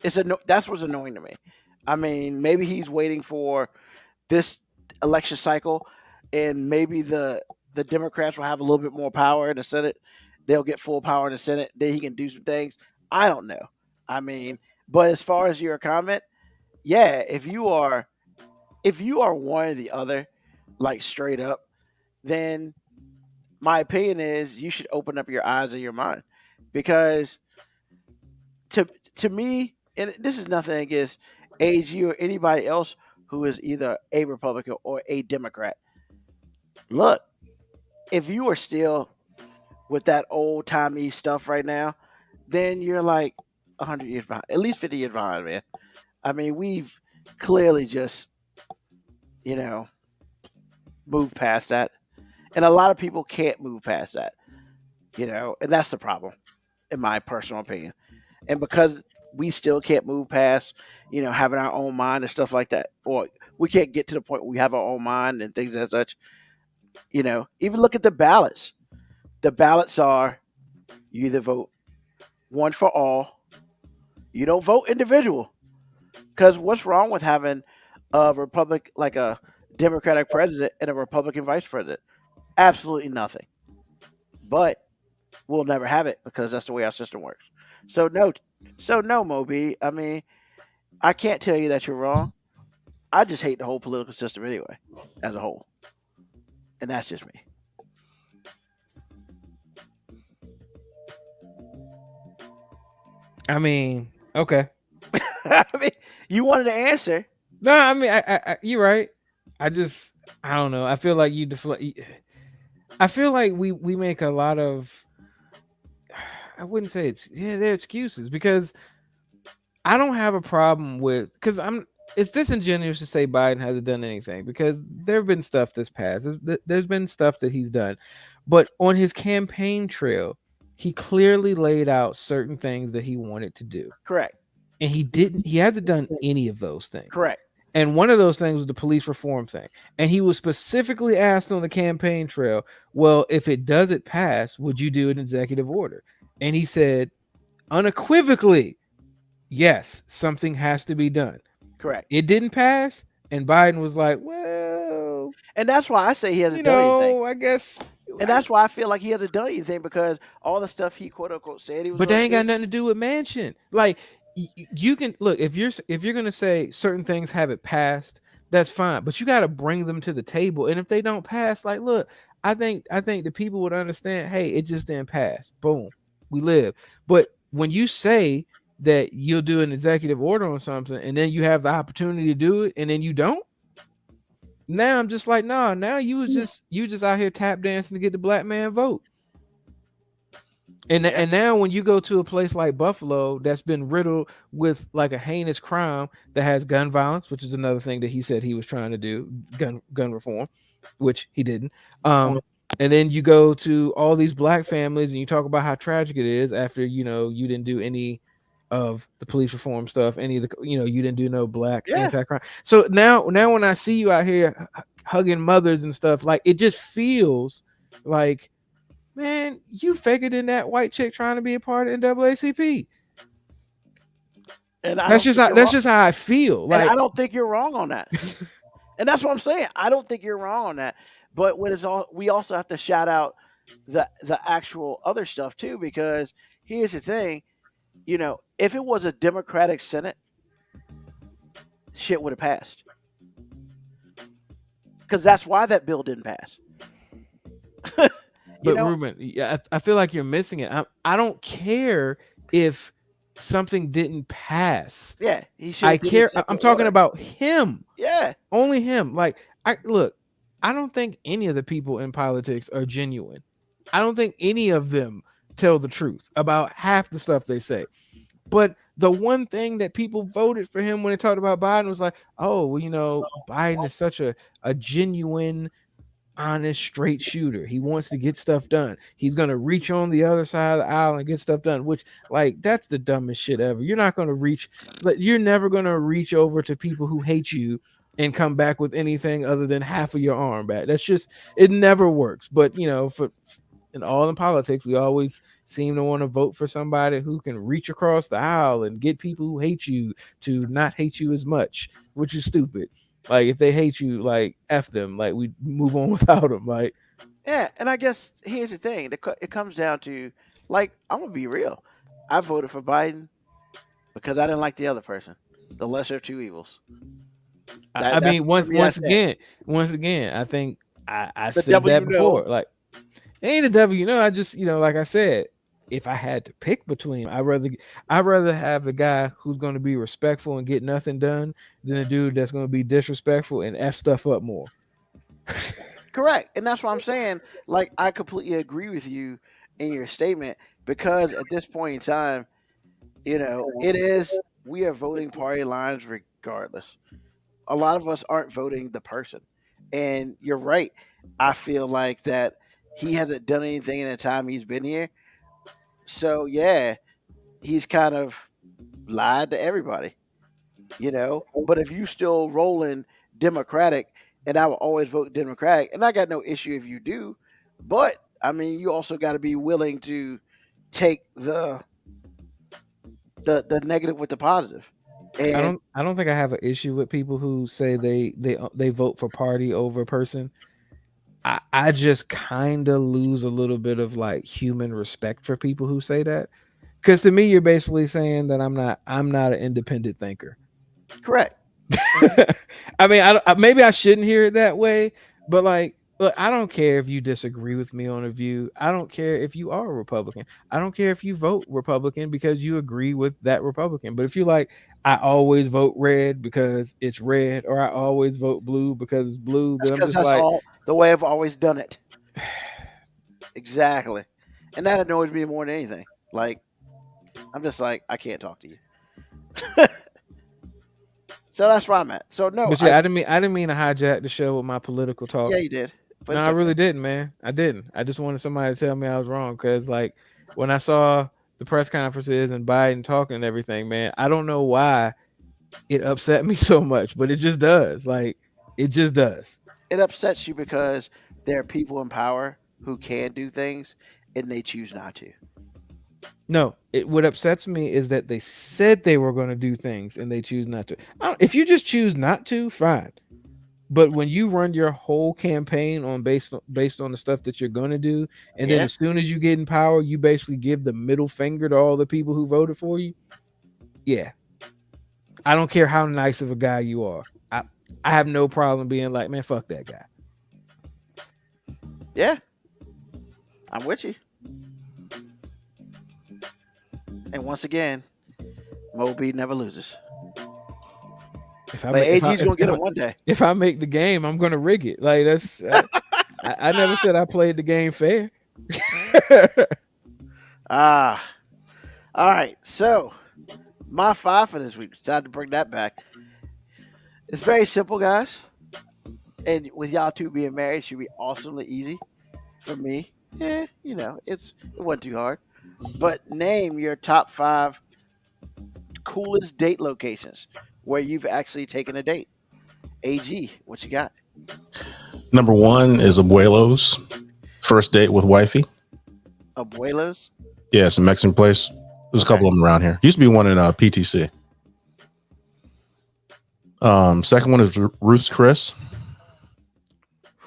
that's what's annoying to me. I mean, maybe he's waiting for this election cycle, and maybe the Democrats will have a little bit more power in the Senate. They'll get full power in the Senate. Then he can do some things. I don't know. I mean, but as far as your comment, yeah, if you are one or the other, like straight up, then my opinion is you should open up your eyes and your mind, because to me, and this is nothing against AG or anybody else who is either a Republican or a Democrat. Look, if you are still with that old timey stuff right now, then you're like 100 years behind, at least 50 years behind, man. I mean, we've clearly just, moved past that. And a lot of people can't move past that, and that's the problem, in my personal opinion. And because we still can't move past, having our own mind and stuff like that, or we can't get to the point where we have our own mind and things as such, even look at the ballots. The ballots are, you either vote one for all, you don't vote individual. Because what's wrong with having a Republic, like a Democratic president and a Republican vice president? Absolutely nothing. But we'll never have it because that's the way our system works. So no, Moby. I mean, I can't tell you that you're wrong. I just hate the whole political system anyway, as a whole, and that's just me. I mean, okay. I mean, you wanted to answer. No, I mean, I you're right. I don't know. I feel like you deflect. I feel like we make a lot of. I wouldn't say they're excuses, because I don't have a problem with, because it's disingenuous to say Biden hasn't done anything, because there have been stuff that's passed. There's been stuff that he's done, but on his campaign trail, he clearly laid out certain things that he wanted to do. Correct. and he hasn't done any of those things. Correct. And one of those things was the police reform thing. And he was specifically asked on the campaign trail, well, if it doesn't pass, would you do an executive order? And he said unequivocally, yes, something has to be done. Correct. It didn't pass. And Biden was like, well, And that's why I say he hasn't done anything. I guess. And that's why I feel like he hasn't done anything, because all the stuff he quote unquote said he was. But they gonna ain't got do- nothing to do with Manchin. Like, you can look, if you're gonna say certain things haven't passed, that's fine. But you got to bring them to the table. And if they don't pass, like, look, I think the people would understand. Hey, it just didn't pass. Boom, we live. But when you say that you'll do an executive order on something, and then you have the opportunity to do it, and then you don't. Now I'm just like, nah. Now you just out here tap dancing to get the black man vote. And now when you go to a place like Buffalo that's been riddled with like a heinous crime that has gun violence, which is another thing that he said he was trying to do, gun reform, which he didn't. And then you go to all these black families and you talk about how tragic it is after, you didn't do any of the police reform stuff, any of the, you didn't do no black anti-crime. So now when I see you out here hugging mothers and stuff, like, it just feels like, man, you figured in that white chick trying to be a part of NAACP. And that's just how I feel. Like, and I don't think you're wrong on that. And that's what I'm saying. I don't think you're wrong on that. But we also have to shout out the actual other stuff too, because here's the thing, if it was a Democratic Senate, shit would have passed. Because that's why that bill didn't pass. But Ruben, I feel like you're missing it. I don't care if something didn't pass. Yeah, he should. I care. I'm talking about him. Yeah, only him. Like, I don't think any of the people in politics are genuine. I don't think any of them tell the truth about half the stuff they say. But the one thing that people voted for him when they talked about Biden was like, oh, well, Biden is such a genuine, honest, straight shooter. He wants to get stuff done. He's going to reach on the other side of the aisle and get stuff done, which, like, that's the dumbest shit ever. You're not going to reach, you're never going to reach over to people who hate you and come back with anything other than half of your arm back. That's just, it never works. But, in all in politics, we always seem to want to vote for somebody who can reach across the aisle and get people who hate you to not hate you as much, which is stupid. Like, if they hate you, like, F them. Like, we move on without them. Like, yeah. And I guess here's the thing. It comes down to, like, I'm going to be real. I voted for Biden because I didn't like the other person. The lesser of two evils. I mean, once again, I think I said that before. Like, it ain't a W. I just, like I said, if I had to pick between, I'd rather have the guy who's going to be respectful and get nothing done than a dude that's going to be disrespectful and F stuff up more. Correct. And that's what I'm saying. Like, I completely agree with you in your statement, because at this point in time, we are voting party lines regardless. A lot of us aren't voting the person. And you're right. I feel like that he hasn't done anything in the time he's been here. So, yeah, he's kind of lied to everybody, But if you still rolling Democratic, and I will always vote Democratic, and I got no issue if you do, but, I mean, you also got to be willing to take the negative with the positive. And I don't think I have an issue with people who say they vote for party over person. I just kind of lose a little bit of like human respect for people who say that, because to me you're basically saying that I'm not an independent thinker. Correct. I mean, maybe I shouldn't hear it that way, but like, look, I don't care if you disagree with me on a view. I don't care if you are a Republican. I don't care if you vote Republican because you agree with that Republican. But if you're like, I always vote red because it's red, or I always vote blue because it's blue, then I'm just like, the way I've always done it. Exactly. And that annoys me more than anything. Like, I'm just like, I can't talk to you. So that's where I'm at. So no, but yeah, I didn't mean to hijack the show with my political talk. Yeah, you did. But no, I really didn't, man. I didn't. I just wanted somebody to tell me I was wrong, because like when I saw the press conferences and Biden talking and everything, man, I don't know why it upset me so much, but it just does. Like, it just does. It upsets you because there are people in power who can do things and they choose not to. No, what upsets me is that they said they were going to do things and they choose not to. If you just choose not to, fine. But when you run your whole campaign on based on the stuff that you're going to do, and then as soon as you get in power, you basically give the middle finger to all the people who voted for you. Yeah. I don't care how nice of a guy you are. I have no problem being like, man, fuck that guy. Yeah. I'm with you. And once again, Moby never loses. But AG's gonna get it one day. If I make the game, I'm gonna rig it. Like that's. I never said I played the game fair. All right. So my 5 for this week. Decided to bring that back. It's very simple, guys. And with y'all two being married, it should be awesomely easy for me. Yeah, it wasn't too hard. But name your top 5 coolest date locations where you've actually taken a date. AG, what you got? Number 1 is Abuelo's. First date with wifey. Abuelo's? Yeah, it's a Mexican place. There's a couple of them around here. Used to be one in PTC. Second one is Ruth's Chris.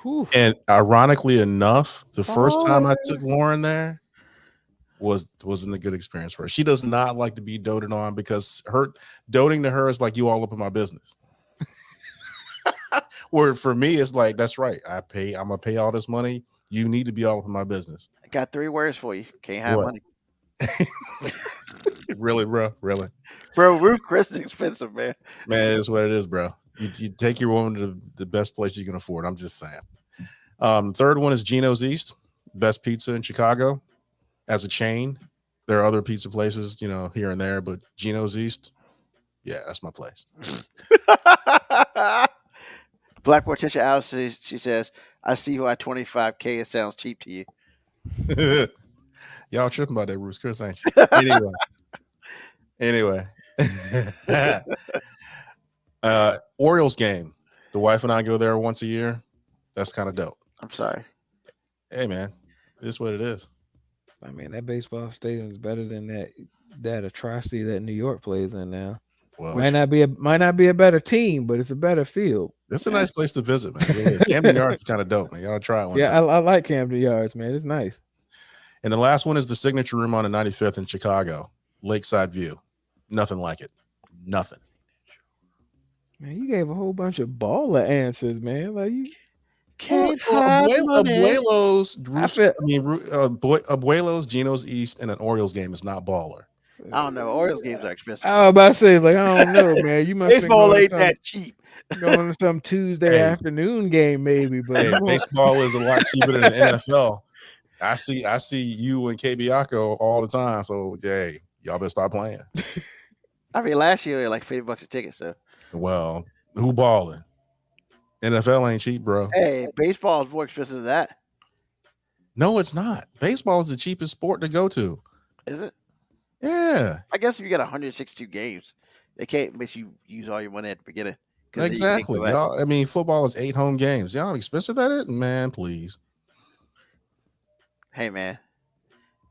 Whew. And ironically enough, the first time I took Lauren there wasn't a good experience for her. She does not like to be doted on because doting to her is like you all up in my business. Where for me, it's like, that's right. I'm gonna pay all this money. You need to be all up in my business. I got 3 words for you. Can't have money. Really, bro? Really? Bro, Ruth Chris is expensive, man. Man, it's what it is, bro. You take your woman to the best place you can afford. I'm just saying. Third one is Gino's East, best pizza in Chicago. As a chain, there are other pizza places, here and there, but Gino's East, yeah, that's my place. Black Morticia Alice, she says, I see you at $25K. It sounds cheap to you. Y'all tripping about that Ruth's Chris, ain't you? Anyway. Orioles game. The wife and I go there once a year. That's kind of dope. I'm sorry. Hey, man, it is what it is. I mean, that baseball stadium is better than that atrocity that New York plays in now. Well, might not be a better team, but it's a better field. It's a nice place to visit, man. Camden Yards is kind of dope, man. You gotta try it one Yeah, time. I like Camden Yards, man. It's nice. And the last one is the Signature Room on the 95th in Chicago, Lakeside View. Nothing like it. Nothing. Man, you gave a whole bunch of baller answers, man. Like you Can't Abuelo's, Abuelo's, Gino's East, and an Orioles game is not baller. I don't know. Orioles games are expensive. I was about to say, like, I don't know, man. You must Baseball ain't that cheap. Going to some Tuesday afternoon game, maybe. But baseball is a lot cheaper than the NFL. I see you and KBiaco all the time. So, hey, y'all better start playing. I mean, last year they were like $50 a ticket. So, well, who balling? NFL ain't cheap, bro. Hey, baseball is more expensive than that. No, it's not. Baseball is the cheapest sport to go to. Is it? Yeah. I guess if you got 162 games, they can't make you use all your money at the beginning. Exactly. Y'all, I mean, football is 8 home games. Y'all expensive at it? Man, please. Hey, man,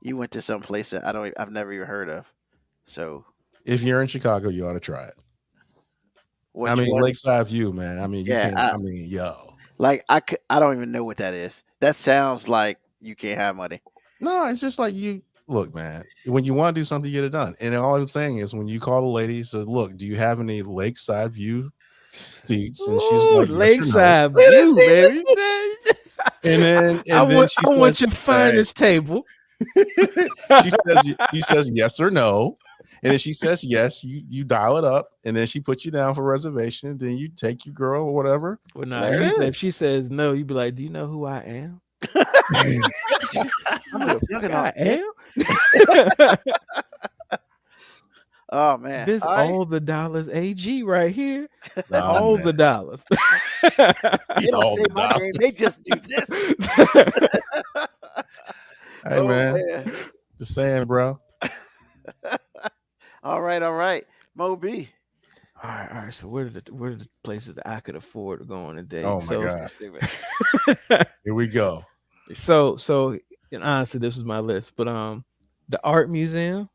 you went to some place that I've never even heard of. So, if you're in Chicago, you ought to try it. Lakeside View, man. I mean, yo. Like, I don't even know what that is. That sounds like you can't have money. No, it's just like look, man, when you want to do something, you get it done. And all I'm saying is when you call the lady, says, look, do you have any Lakeside View seats? And she's like, Lakeside View, baby. And then I want your finest table. She says yes or no. And if she says yes, you dial it up, and then she puts you down for reservation. Then you take your girl or whatever. Well, no, if she says no, you'd be like, "Do you know who I am?" I am. Oh man, this all the dollars AG right here. No, all man. The dollars. They don't say my name. They just do this. Hey man, just saying, bro. All right. Moby. All right. So where are the places that I could afford to go on a date? Oh my God. So, Here we go. so and honestly, this was my list, but the art museum.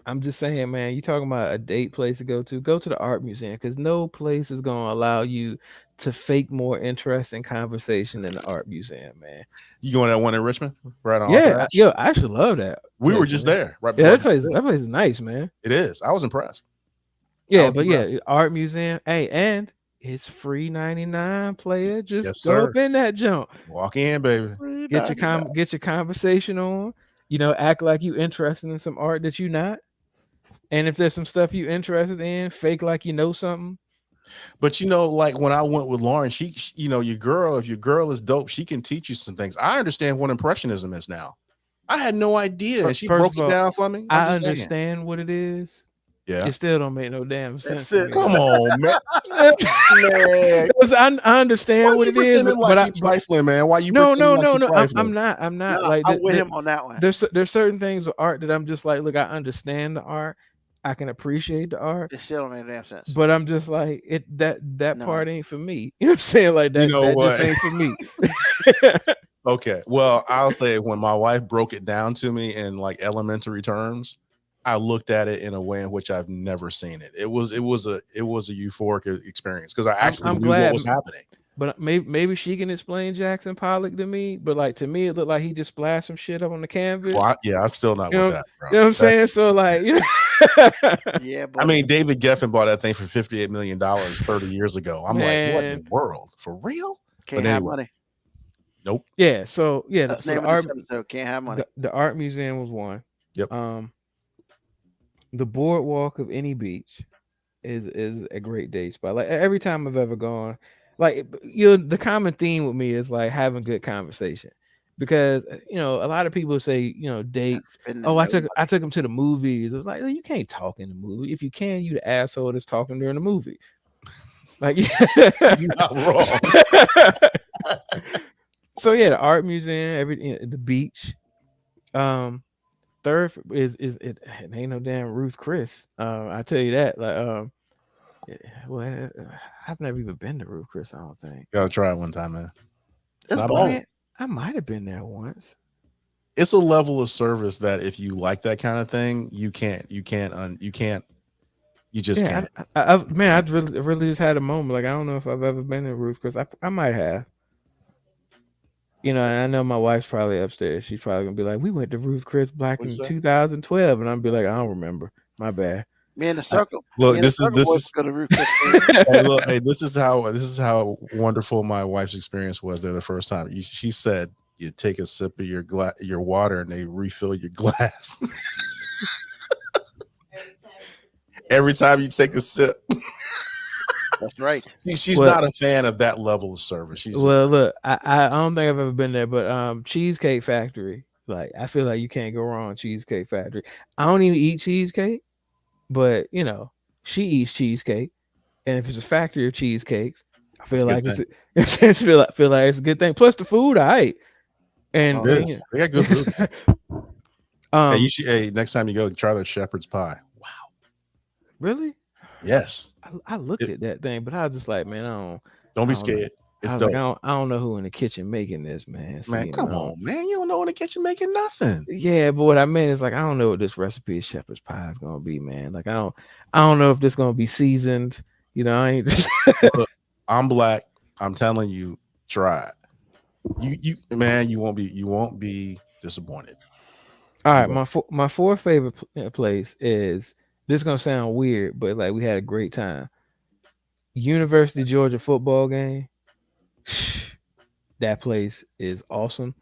I'm just saying, man, you talking about a date place to go to the art museum, because no place is gonna allow you to fake more interesting conversation than the art museum, man. You going to that one in Richmond? Right on Yeah, Arthur Ashe? yo, I should love that. We were place, just man. there right Yeah, before. that place is nice, man. It is. I was impressed. Yeah, was but impressed. yeah, art museum. Hey, and it's free 99, player. Just Yes, go sir. up in that jump. Walk in, baby. Get your conversation on. You know, act like you interested in some art that you not. And if there's some stuff you interested in, fake like you know something. But you know, like when I went with Lauren, she you know, if your girl is dope, she can teach you some things. I understand what impressionism is now. I had no idea, and she First broke of it all, down for me. I understand what it is. Yeah. It still don't make no damn sense. That's it. Come on, man. Man. I understand what it is, but you trifling, man. Why you no. pretending like you trifling? I'm not No, like I'm with him on that one. There's certain things with art that I'm just like, look, I understand the art, I can appreciate the art, It still don't make no damn sense. but I'm just like that No. part ain't for me. You know what I'm saying? Like that, You know that what? just ain't for me. Okay. Well, I'll say when my wife broke it down to me in like elementary terms, I looked at it in a way in which I've never seen it. It was a euphoric experience because I actually knew what was happening. But maybe she can explain Jackson Pollock to me. But like to me, it looked like he just splashed some shit up on the canvas. Well, I'm still not with that, bro. You know what I'm saying? So like, you know. Yeah, but I mean, David Geffen bought that thing for $58 million 30 years ago. I'm like, what in the world? For real? Can't have money. Nope. Yeah. So yeah, That's so the the name of art, this episode. Can't have money. the art museum was one. Yep. The boardwalk of any beach is a great date spot. Like every time I've ever gone, like the common theme with me is like having good conversation, because you know a lot of people say, you know, dates. Oh, I took them to the movies. It's like, you can't talk in the movie. If you can, you the asshole that's talking during the movie. Like you're not wrong. So yeah, the art museum, the beach. Third is it ain't no damn Ruth Chris. I tell you that. Like well, I've never even been to Ruth Chris, I don't think. Gotta try it one time, man. It's not bad. bad. I might have been there once. It's a level of service that if you like that kind of thing, you just can't. I really just had a moment. Like I don't know if I've ever been to Ruth Chris. I might have. You know, and I know my wife's probably upstairs. She's probably gonna be like, "We went to Ruth Chris back in 2012," and I'm be like, "I don't remember. My bad." Me in the circle. Look, this is hey, this is how wonderful my wife's experience was there the first time. She said you take a sip of your water and they refill your glass. Every time you take a sip. That's right. She's not a fan of that level of service. She's look, I don't think I've ever been there, but Cheesecake Factory. Like I feel like you can't go wrong. Cheesecake Factory. I don't even eat cheesecake, but you know she eats cheesecake, and if it's a factory of cheesecakes, I feel like it's feel like it's a good thing. Plus the food, and they got good food. Next time you go, try the shepherd's pie. Wow, really? Yes. I looked at that thing, but I was just like, man, don't be scared. It's dope. Like, I don't know who in the kitchen making this, man. So, man, come on, man. You don't know in the kitchen making nothing. Yeah, but what I meant is like I don't know what this recipe of shepherd's pie is gonna be, man. Like I don't know if this gonna be seasoned. You know, I ain't Look, I'm black. I'm telling you, try it. You won't be disappointed. All right, my fourth favorite place is, this is gonna sound weird, but like we had a great time. University of Georgia football game. That place is awesome.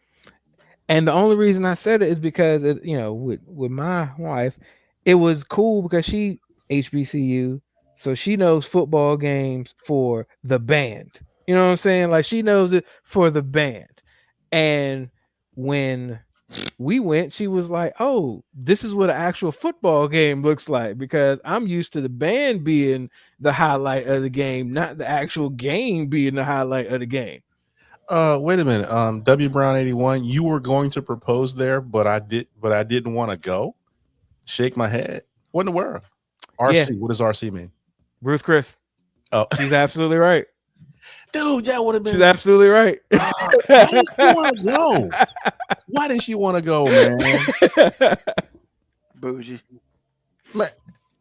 And the only reason I said it is because with my wife, it was cool because she HBCU, so she knows football games for the band. You know what I'm saying? Like she knows it for the band. And when we went, she was like, "Oh, this is what an actual football game looks like," because I'm used to the band being the highlight of the game, not the actual game being the highlight of the game. Wait a minute. W Brown 81, you were going to propose there, but I didn't want to go. Shake my head. What in the world? RC. What does RC mean? Ruth Chris. Oh, She's absolutely right. dude, that would have been. She's absolutely right. Why did she want to go? Why did she want to go, man? Bougie. Man,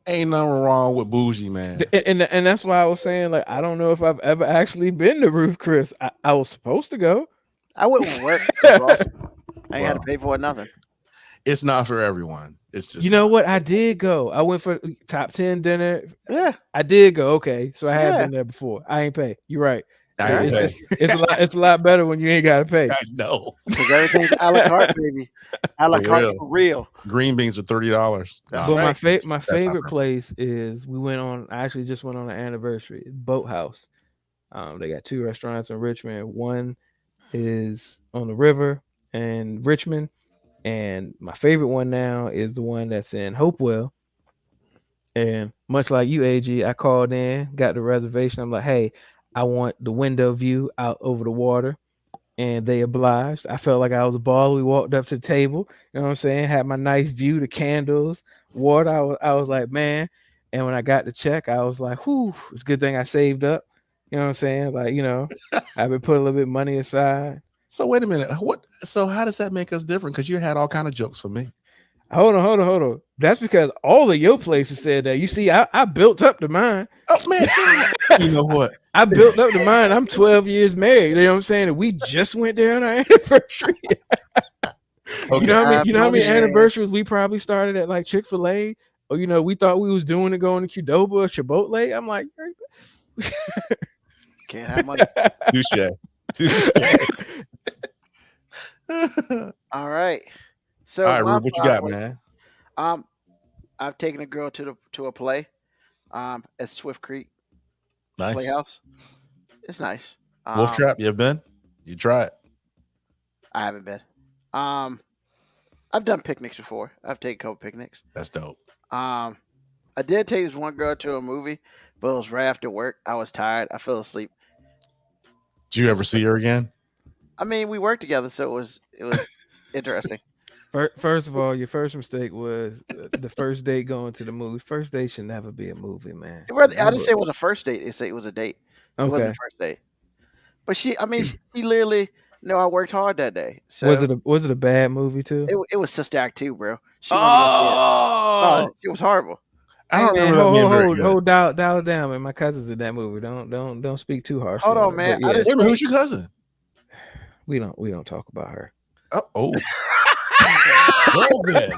ain't nothing wrong with bougie, man. and that's why I was saying, like, I don't know if I've ever actually been to Ruth Chris. I was supposed to go. I wouldn't work. It was awesome. I ain't had to Wow. pay for it, nothing. It's not for everyone. It's just You know what? I did go. I went for top 10 dinner. Yeah. I did go. Okay, so I had Yeah. been there before. I ain't pay. You're right. I ain't pay. It's a lot better when you ain't gotta pay. I know. Because everything's a la carte, baby. A la For carte real. for real. Green beans are $30. That's But right. my That's not favorite right. place is I actually just went on an anniversary. Boathouse. They got 2 restaurants in Richmond. One is on the river in Richmond, and my favorite one now is the one that's in Hopewell. And much like you, AG, I called in, got the reservation. I'm like, hey, I want the window view out over the water. And they obliged. I felt like I was a baller. We walked up to the table, you know what I'm saying? Had my nice view, the candles, water. I was like, man. And when I got the check, I was like, whew, it's a good thing I saved up. You know what I'm saying? Like, I've been putting a little bit of money aside. So wait a minute. So how does that make us different? Because you had all kind of jokes for me. Hold on. That's because all of your places said that. You see, I built up to mine. Oh man, you know what? I built up to mine. I'm 12 years married. You know what I'm saying? And we just went there on our anniversary. Okay. You know how many Yeah. anniversaries we probably started at like Chick-fil-A? Or we thought we was doing it going to Qdoba or Chipotle. I'm like, Can't have money. Touche. All right. So All right, my Rube, what you got, man? I've taken a girl to a play at Swift Creek Nice. Playhouse. It's nice. Wolf Trap, you been? You try it. I haven't been. I've done picnics before. I've taken a couple picnics. That's dope. I did take this one girl to a movie, but it was right after work. I was tired. I fell asleep. Did you ever see her again? I mean, we worked together, so it was interesting. First of all, your first mistake was the first date going to the movie. First date should never be a movie, man. I didn't say it was a first date. It said it was a date. It wasn't Okay. the first date. But she literally I worked hard that day. So Was it a bad movie too? it was Sister Act 2, bro. She wasn't gonna see it. Oh, It was horrible. I don't hey, man, remember that being very good. hold, dial it down, man. My cousin's in that movie. Don't speak too harshly. Hold on, it, man. but I yeah, just- Wait a minute, who's your cousin? we don't talk about her. Oh. Well then.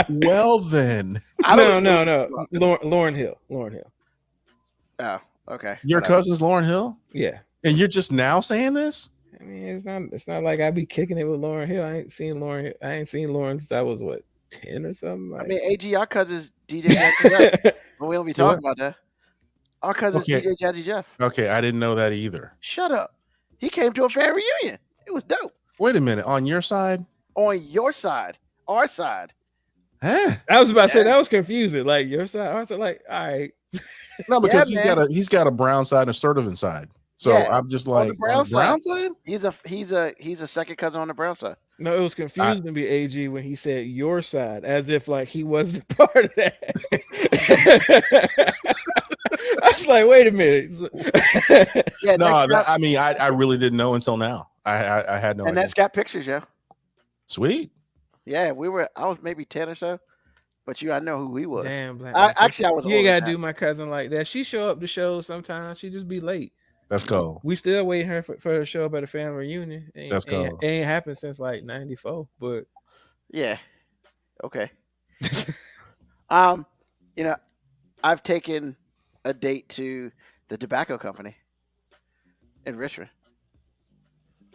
Well then. I don't No. Lauren Hill. Oh, okay. Your Whatever. cousin's Lauren Hill? Yeah. And you're just now saying this? I mean, it's not like I be kicking it with Lauren Hill. I ain't seen Lauren since I was 10 or something. I Like, mean, AG, our cousin's DJ Jazzy Jeff, but we don't be talking about that. Our cousin's Okay. DJ Jazzy Jeff. Okay, I didn't know that either. Shut up. He came to a family reunion. It was dope. Wait a minute. On your side? On your side, our side. Huh? I was about to say Yeah. that was confusing. Like your side, I was like, all right. No, because Yeah, he's got a brown side and assertive inside. So Yeah, I'm just on like the brown side? He's a second cousin on the brown side. No, it was confusing to be AG when he said your side, as if like he wasn't part of that. I was like, wait a minute. Yeah, No, next got, I mean I really didn't know until now. I had no and idea. that's got pictures, yo. Sweet. Yeah, I was maybe 10 or so, but I know who he was. Damn, Black. I was. You ain't older gotta than do that. my cousin like that. She show up to shows sometimes. She just be late. That's cool. We still waiting her for her to show up at a family reunion. That's cool. It ain't happened since like '94. But Yeah. Okay. I've taken a date to the tobacco company in Richmond.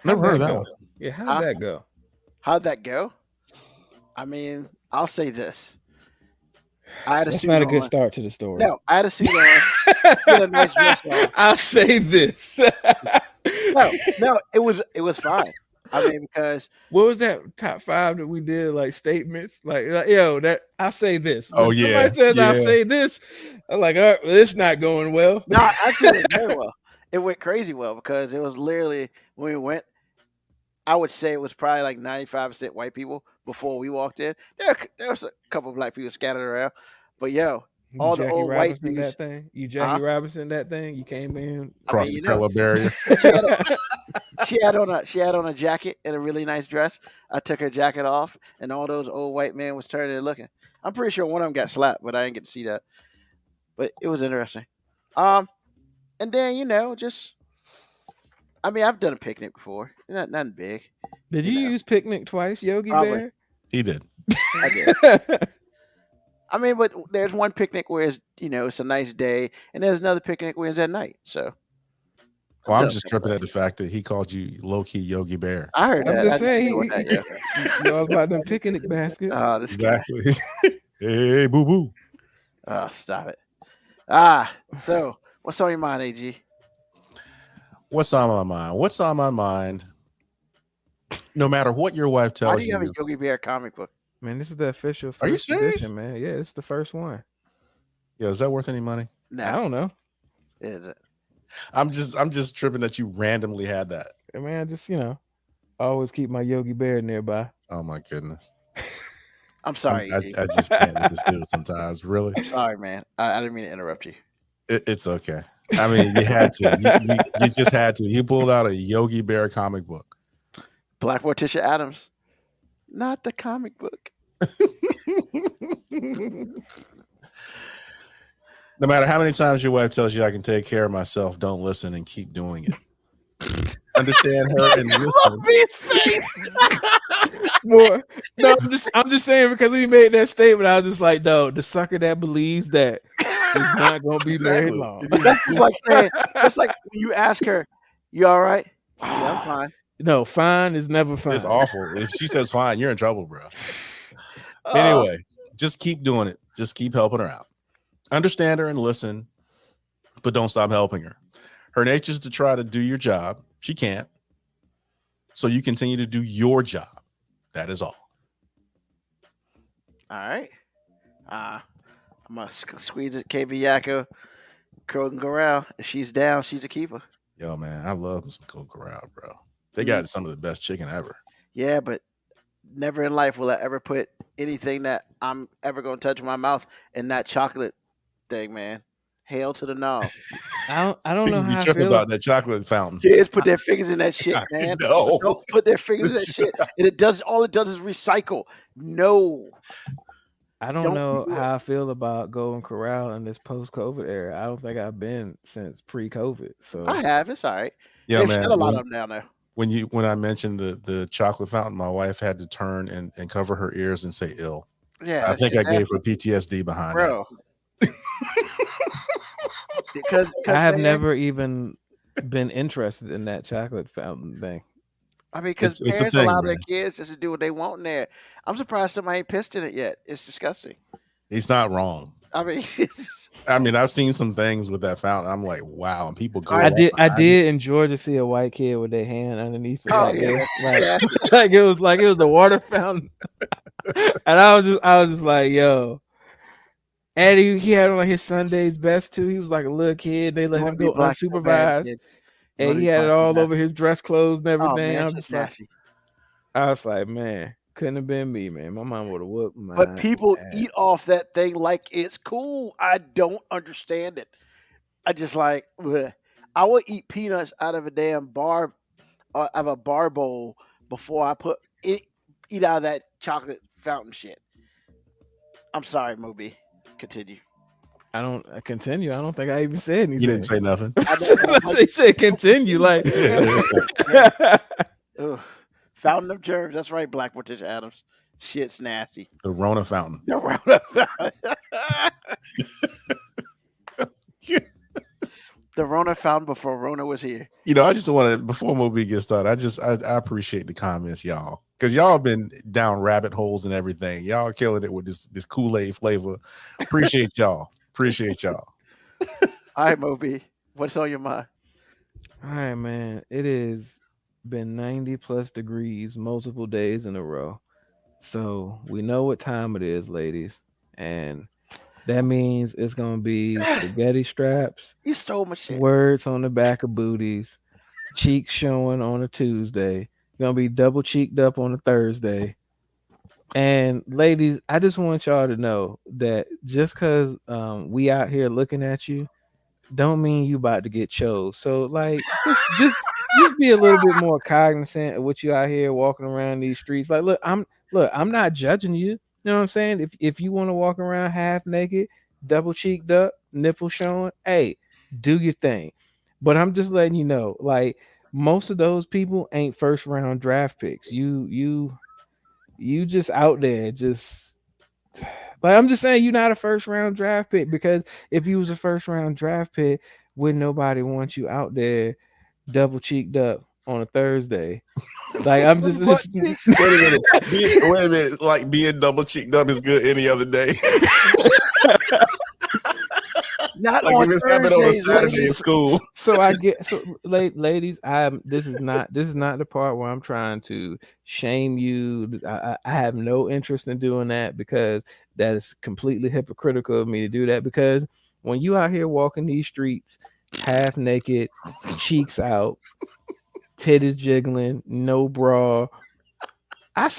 Never heard of that go? one. Yeah, how did that go? How'd that go? I mean, I'll say this. I had a That's suit not a on. good start to the story. No, I had a suit on. Get a nice dress on. I'll say this. No, it was fine. I mean, because What was that top 5 that we did? Like statements, like yo, that I'll say this. Oh, When yeah, somebody says I'll yeah. say this. I'm like, all right, well, it's not going well. no, actually, it went very well. It went crazy well because it was literally when we went. I would say it was probably like 95% white people, before we walked in. There was a couple of black people scattered around, but yo, You all the Jackie old white Robinson dudes. that thing. You Jackie Huh? Robinson that thing. You came in. Across you the know, Trello barrier. she had on a jacket and a really nice dress. I took her jacket off, and all those old white men was turning and looking. I'm pretty sure one of them got slapped, but I didn't get to see that. But it was interesting. And then just I mean, I've done a picnic before. Nothing big. Did you use picnic twice, Yogi Probably. He did. I did. Bear? I mean, but there's one picnic where it's a nice day, and there's another picnic where it's at night. So Well, I'm done just both tripping ways. at the fact that he called you low key Yogi Bear. I heard I'm that. just I just didn't know saying. what that. You know about them picnic baskets. Oh, this guy. Exactly. Hey, boo boo. Oh, stop it. So what's on your mind, AG? What's on my mind? What's on my mind? No matter what your wife Why tells do you have you. a Yogi Bear comic book? Man, this is the official Are you first serious? edition, man. Yeah, it's the first one. Yeah, is that worth any money? I No, don't know. is it? I'm just tripping that you randomly had that. I mean, I just always keep my Yogi Bear nearby. Oh my goodness. I'm sorry, I AG. just can't with this dude sometimes. Really, Sorry, man. I didn't mean to interrupt you. it's okay. I mean, you had to. You just had to. You pulled out a Yogi Bear comic book. Black Morticia Adams, not the comic book. No matter how many times your wife tells you I can take care of myself, don't listen and keep doing it. Understand her and listen. His face. Boy, no, I'm just saying because he made that statement. I was just like, no, the sucker that believes that is not gonna be married Exactly. long. That's just like saying. That's like when you ask her, "You all right?" Yeah, I'm fine. No, fine is never fine. It's awful. If she says fine, you're in trouble, bro. Oh, Anyway, just keep doing it. Just keep helping her out. Understand her and listen, but don't stop helping her. Her nature is to try to do your job. She can't. So you continue to do your job. That is all. all right. I'm gonna squeeze it. KB Yakko, Krogan Corral. If she's down, she's a keeper. Yo, man, I love some Cold Corral, bro. They got some of the best chicken ever. Yeah, but never in life will I ever put anything that I'm ever gonna touch in my mouth in that chocolate thing, man. Hail to the no. I don't know You how I tripping feel about that chocolate fountain. Kids put their fingers in that shit, man. know. Don't put their fingers in that shit. And all it does is recycle. No. I don't Don't know do it. how I feel about Golden Corral in this post-COVID era. I don't think I've been since pre-COVID. So I have. It's all right. Yeah, They've man. shut a lot of them down there. When I mentioned the chocolate fountain, my wife had to turn and cover her ears and say ill. Yeah. I think I gave her PTSD behind that. bro. Because I have man, never even been interested in that chocolate fountain thing. I mean, because It's a parents thing, allow their man. kids just to do what they want in there. I'm surprised somebody ain't pissed in it yet. It's disgusting. He's not wrong. I mean, it's just, I mean, I've seen some things with that fountain. I'm like, wow, and people go. I did all behind it. enjoy to see a white kid with their hand underneath it. Oh, like, yeah. this, Yeah. like it was the water fountain. And I was just like, yo. And he had on like his Sunday's best too. He was like a little kid. They let him go unsupervised. And he had it all over his dress clothes and Oh everything. man, I it's was just just like, nasty. I was like, man, couldn't have been me, man. My mom would have whooped my But people ass. eat off that thing like it's cool. I don't understand it. I just like, bleh. I would eat peanuts out of a damn bar, out of a bar bowl before I eat out of that chocolate fountain shit. I'm sorry, Moby. Continue. I continue. I don't think I even said anything. You didn't say nothing. They said continue. Like Ugh. Fountain of germs. That's right, Black Morticia Adams. Shit's nasty. The Rona fountain. The Rona fountain. The Rona fountain before Rona was here. You know, I just want to, before Moby gets started, I appreciate the comments, y'all, because y'all have been down rabbit holes and everything. Y'all killing it with this Kool-Aid flavor. Appreciate y'all. Appreciate y'all. All right, Moby. What's on your mind? all right, man. It has been 90 plus degrees multiple days in a row. So we know what time it is, ladies. And that means it's gonna be spaghetti straps, You stole my shit. words on the back of booties, cheeks showing on a Tuesday. Gonna be double cheeked up on a Thursday. And ladies, I just want y'all to know that just because we out here looking at you, don't mean you about to get chose. So like, just be a little bit more cognizant of what you out here walking around these streets. Like, look, I'm not judging you. You know what I'm saying? If you want to walk around half naked, double cheeked up, nipple showing, hey, do your thing. But I'm just letting you know, like, most of those people ain't first round draft picks. You just out there just like, I'm just saying, you're not a first round draft pick, because if you was a first round draft pick, would nobody want you out there double cheeked up on a Thursday? Like, I'm just Wait a minute. Like, being double cheeked up is good any other day. Not Like on if it's happening on a Thursdays. Saturday in ladies. school. So I get ladies, this is not the part where I'm trying to shame you. I have no interest in doing that, because that is completely hypocritical of me to do that. Because when you out here walking these streets half naked, cheeks out, titties jiggling, no bra, I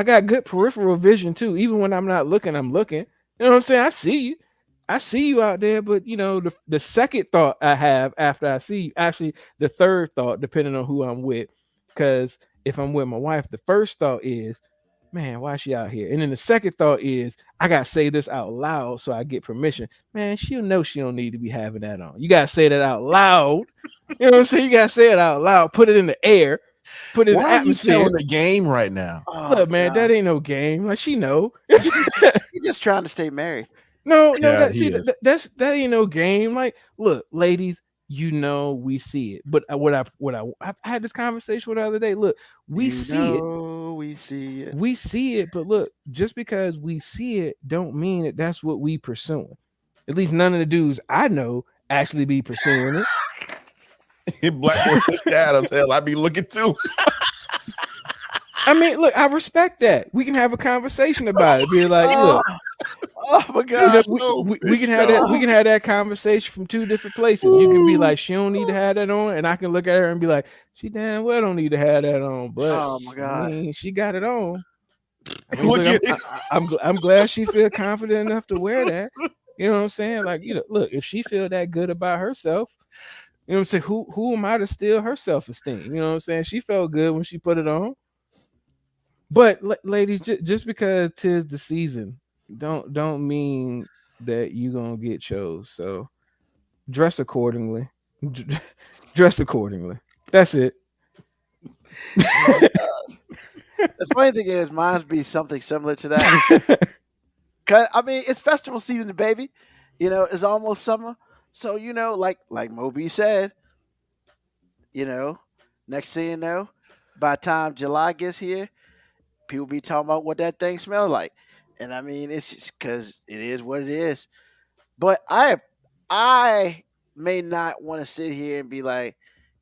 got good peripheral vision too. Even when I'm not looking, I'm looking. You know what I'm saying? I see you out there, but you know, the second thought I have after I see you, actually the third thought, depending on who I'm with, because if I'm with my wife, the first thought is, man, why is she out here? And then the second thought is, I gotta say this out loud so I get permission. Man, she'll know she don't need to be having that on. You gotta say that out loud. You know what I'm saying? You gotta say it out loud. Put it in the air. Put it in the Why are you atmosphere. telling the game right now? Oh, Look, man, God. that ain't no game. Like, she know. He's just trying to stay married. No, Yeah, he is. that ain't no game. Like, look, ladies, you know we see it. But I had this conversation with the other day. Look, we see it. We see it. We see it, but look, just because we see it don't mean that that's what we pursuing. At least none of the dudes I know actually be pursuing it. Black boy Adams, hell, I be looking too. I mean, look, I respect that. We can have a conversation about it. Be like, look, Oh my you God. know, we can have that. We can have that conversation from two different places. You can be like, she don't need to have that on, and I can look at her and be like, she damn well don't need to have that on. But Oh my God. I mean, she got it on. I mean, Look look, at it. I'm glad she feel confident enough to wear that. You know what I'm saying? Like, you know, look, if she feel that good about herself, you know what I'm saying? Who am I to steal her self-esteem? You know what I'm saying? She felt good when she put it on. But ladies, just because 'tis the season, don't mean that you gonna get chose. So dress accordingly. Dress accordingly. That's it. The funny thing is, mine's be something similar to that. Cause I mean, it's festival season, baby. You know, it's almost summer, so you know, like Moby said, you know, next thing you know, by the time July gets here, people be talking about what that thing smells like, and I mean, it's just because it is what it is. But I may not want to sit here and be like,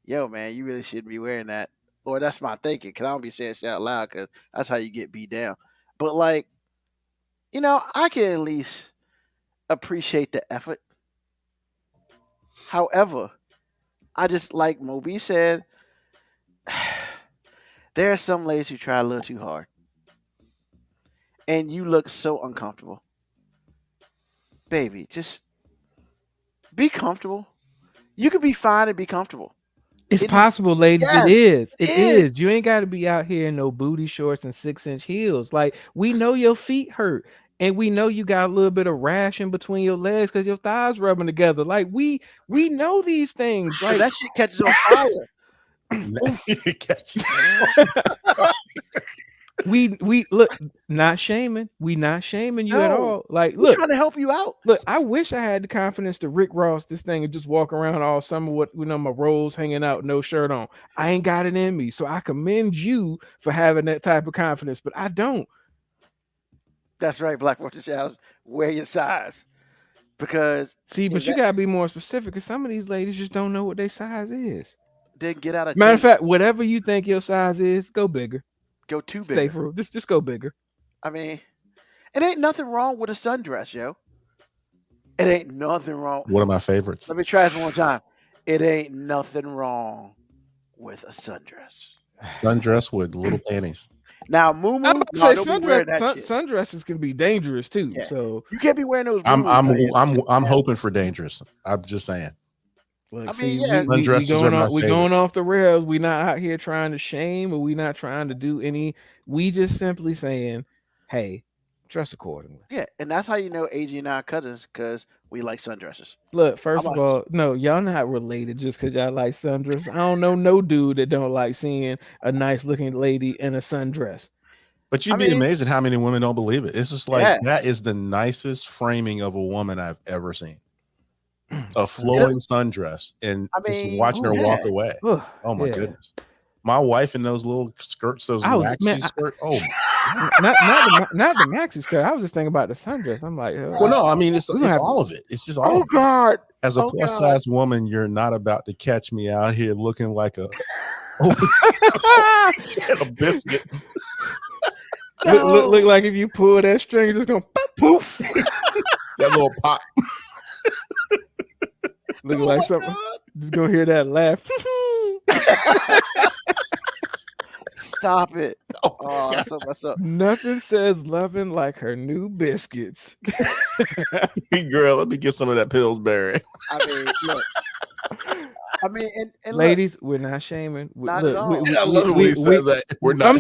"Yo, man, you really shouldn't be wearing that," or that's my thinking, because I don't be saying shit out loud, because that's how you get beat down. But like, you know, I can at least appreciate the effort. However, I just, like Moby said, there are some ladies who try a little too hard, and you look so uncomfortable. Baby, just be comfortable. You can be fine and be comfortable. It's It is- possible, ladies. Yes, it is. It it is. You ain't got to be out here in no booty shorts and 6-inch heels. Like, we know your feet hurt, and we know you got a little bit of rash in between your legs because your thighs rubbing together. Like, we know these things. 'Cause Like, that shit catches on fire. Catch we look, not shaming. We not shaming you at No. all. Like, We're look, trying to help you out. look, I wish I had the confidence to Rick Ross this thing and just walk around all summer with, you know, my rolls hanging out, no shirt on. I ain't got it in me. So I commend you for having that type of confidence, but I don't. That's right, Black Fortune Challenge. Wear your size. Because See, but if you that gotta be more specific, because some of these ladies just don't know what their size is. didn't get out of Matter of tape, fact, whatever you think your size is, go bigger. go too Stay big. for just go bigger. I mean, it ain't nothing wrong with a sundress, yo. It ain't nothing wrong. One of my favorites. Let me try this one more time. It ain't nothing wrong with a sundress. Sundress with little panties. Now, Moo I Moo, would no, say don't be wearing that shit. sundresses can be dangerous too. Yeah. So You can't be wearing those. I'm Moo-Moo pants. I'm hoping for dangerous. I'm just saying. look, I see, mean, yeah. we Sundresses are going my on, we favorite. going off the rails. We not out here trying to shame, or we not trying to do any. We just simply saying, hey, dress accordingly. Yeah, and that's how you know AG and I are cousins, because we like sundresses. Look, first of about- all, no, y'all not related just because y'all like sundress. I don't know no dude that don't like seeing a nice looking lady in a sundress. But you'd I be mean- amazed at how many women don't believe it. It's just like Yeah. that is the nicest framing of a woman I've ever seen. A flowing sundress and I just mean, watching her yeah. walk away. Ugh, Oh my yeah. goodness. My wife in those little skirts, those I was- maxi man, skirts. Oh, not the maxi skirt. I was just thinking about the sundress. I'm like, well, no, I mean it's We're gonna have- all of it. It's just all. Oh of it. God! As a oh, plus God. size woman, you're not about to catch me out here looking like a a biscuit. look like if you pull that string, it's just gonna poof. That little pop. Looking Oh like my something. God. Just gonna hear that laugh. Stop it! Oh, that's so messed up. Nothing says loving like her new biscuits. Girl, let me get some of that Pillsbury. I mean, look. I mean, and look, Ladies, we're not shaming. Not at all. I love it when he says that. We're not.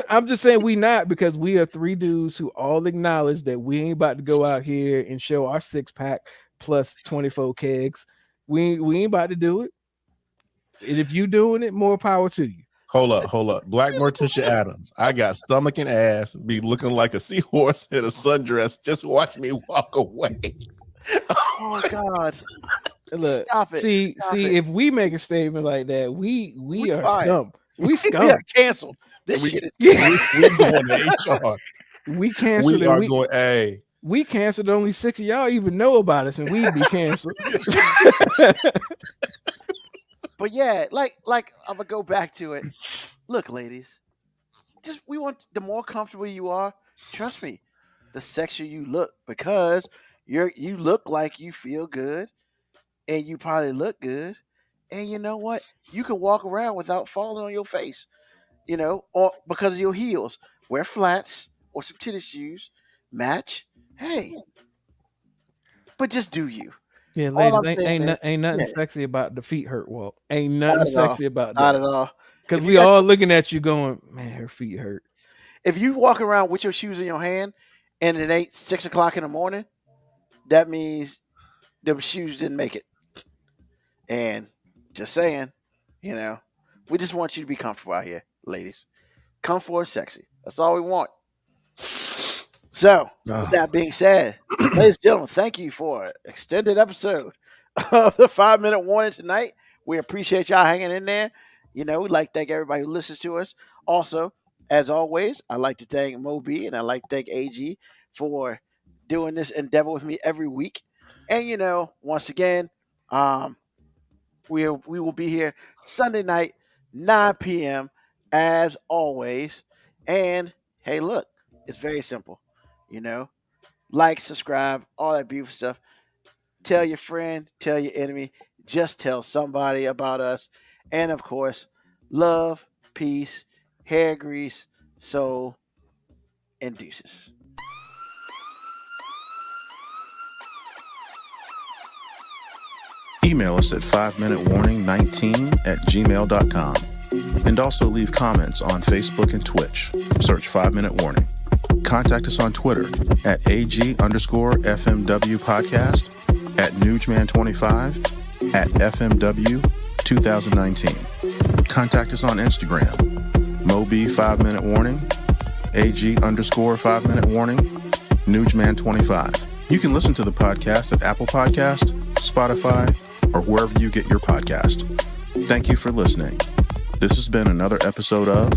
I'm just saying we not, because we are three dudes who all acknowledge that we ain't about to go out here and show our 6-pack plus 24 kegs. We ain't about to do it. And if you doing it, more power to you. Hold up. Black Morticia Adams. I got stomach and ass, be looking like a seahorse in a sundress. Just watch me walk away. oh God! Look, Stop it! see, Stop it. if we make a statement like that, we are fired. scum. We We scum. are canceled. This We- shit is We're going to HR. We canceled We it. are We, going, hey. we canceled. Only 6 of y'all even know about us, and we'd be canceled. But yeah, like I'm gonna go back to it. Look, ladies, we want the more comfortable you are. Trust me, the sexier you look, because you look like you feel good, and you probably look good, and you know what? You can walk around without falling on your face, or because of your heels. Wear flats or some tennis shoes, match. Hey, but just do you. Yeah, All ladies, I'm saying is, ain't nothing yeah. sexy about the feet hurt walk. Ain't Not nothing at all. sexy about Not that. at all. Because If we you guys- all looking at you going, man, her feet hurt. If you walk around with your shoes in your hand and it ain't 6 o'clock in the morning, that means the shoes didn't make it. And just saying, we just want you to be comfortable out here, ladies. Comfortable and sexy. That's all we want. So, with that being said, ladies and gentlemen, thank you for an extended episode of the 5-minute warning tonight. We appreciate y'all hanging in there. We'd like to thank everybody who listens to us. Also, as always, I'd like to thank Moby and I'd like to thank AG for doing this endeavor with me every week. And, once again, we will be here Sunday night, 9 p.m. as always. And, hey, look, it's very simple. Like, subscribe, all that beautiful stuff. Tell your friend, tell your enemy, just tell somebody about us. And of course, love, peace, hair grease, soul, and deuces. Email us at 5minutewarning19@gmail.com. And also leave comments on Facebook and Twitch. Search 5-Minute Warning. Contact us on Twitter at AG_FMW podcast, at Newsman25, at FMW 2019. Contact us on Instagram, Moby 5-Minute Warning, AG_5-Minute Warning, Newsman25. You can listen to the podcast at Apple Podcast, Spotify, or wherever you get your podcast. Thank you for listening. This has been another episode of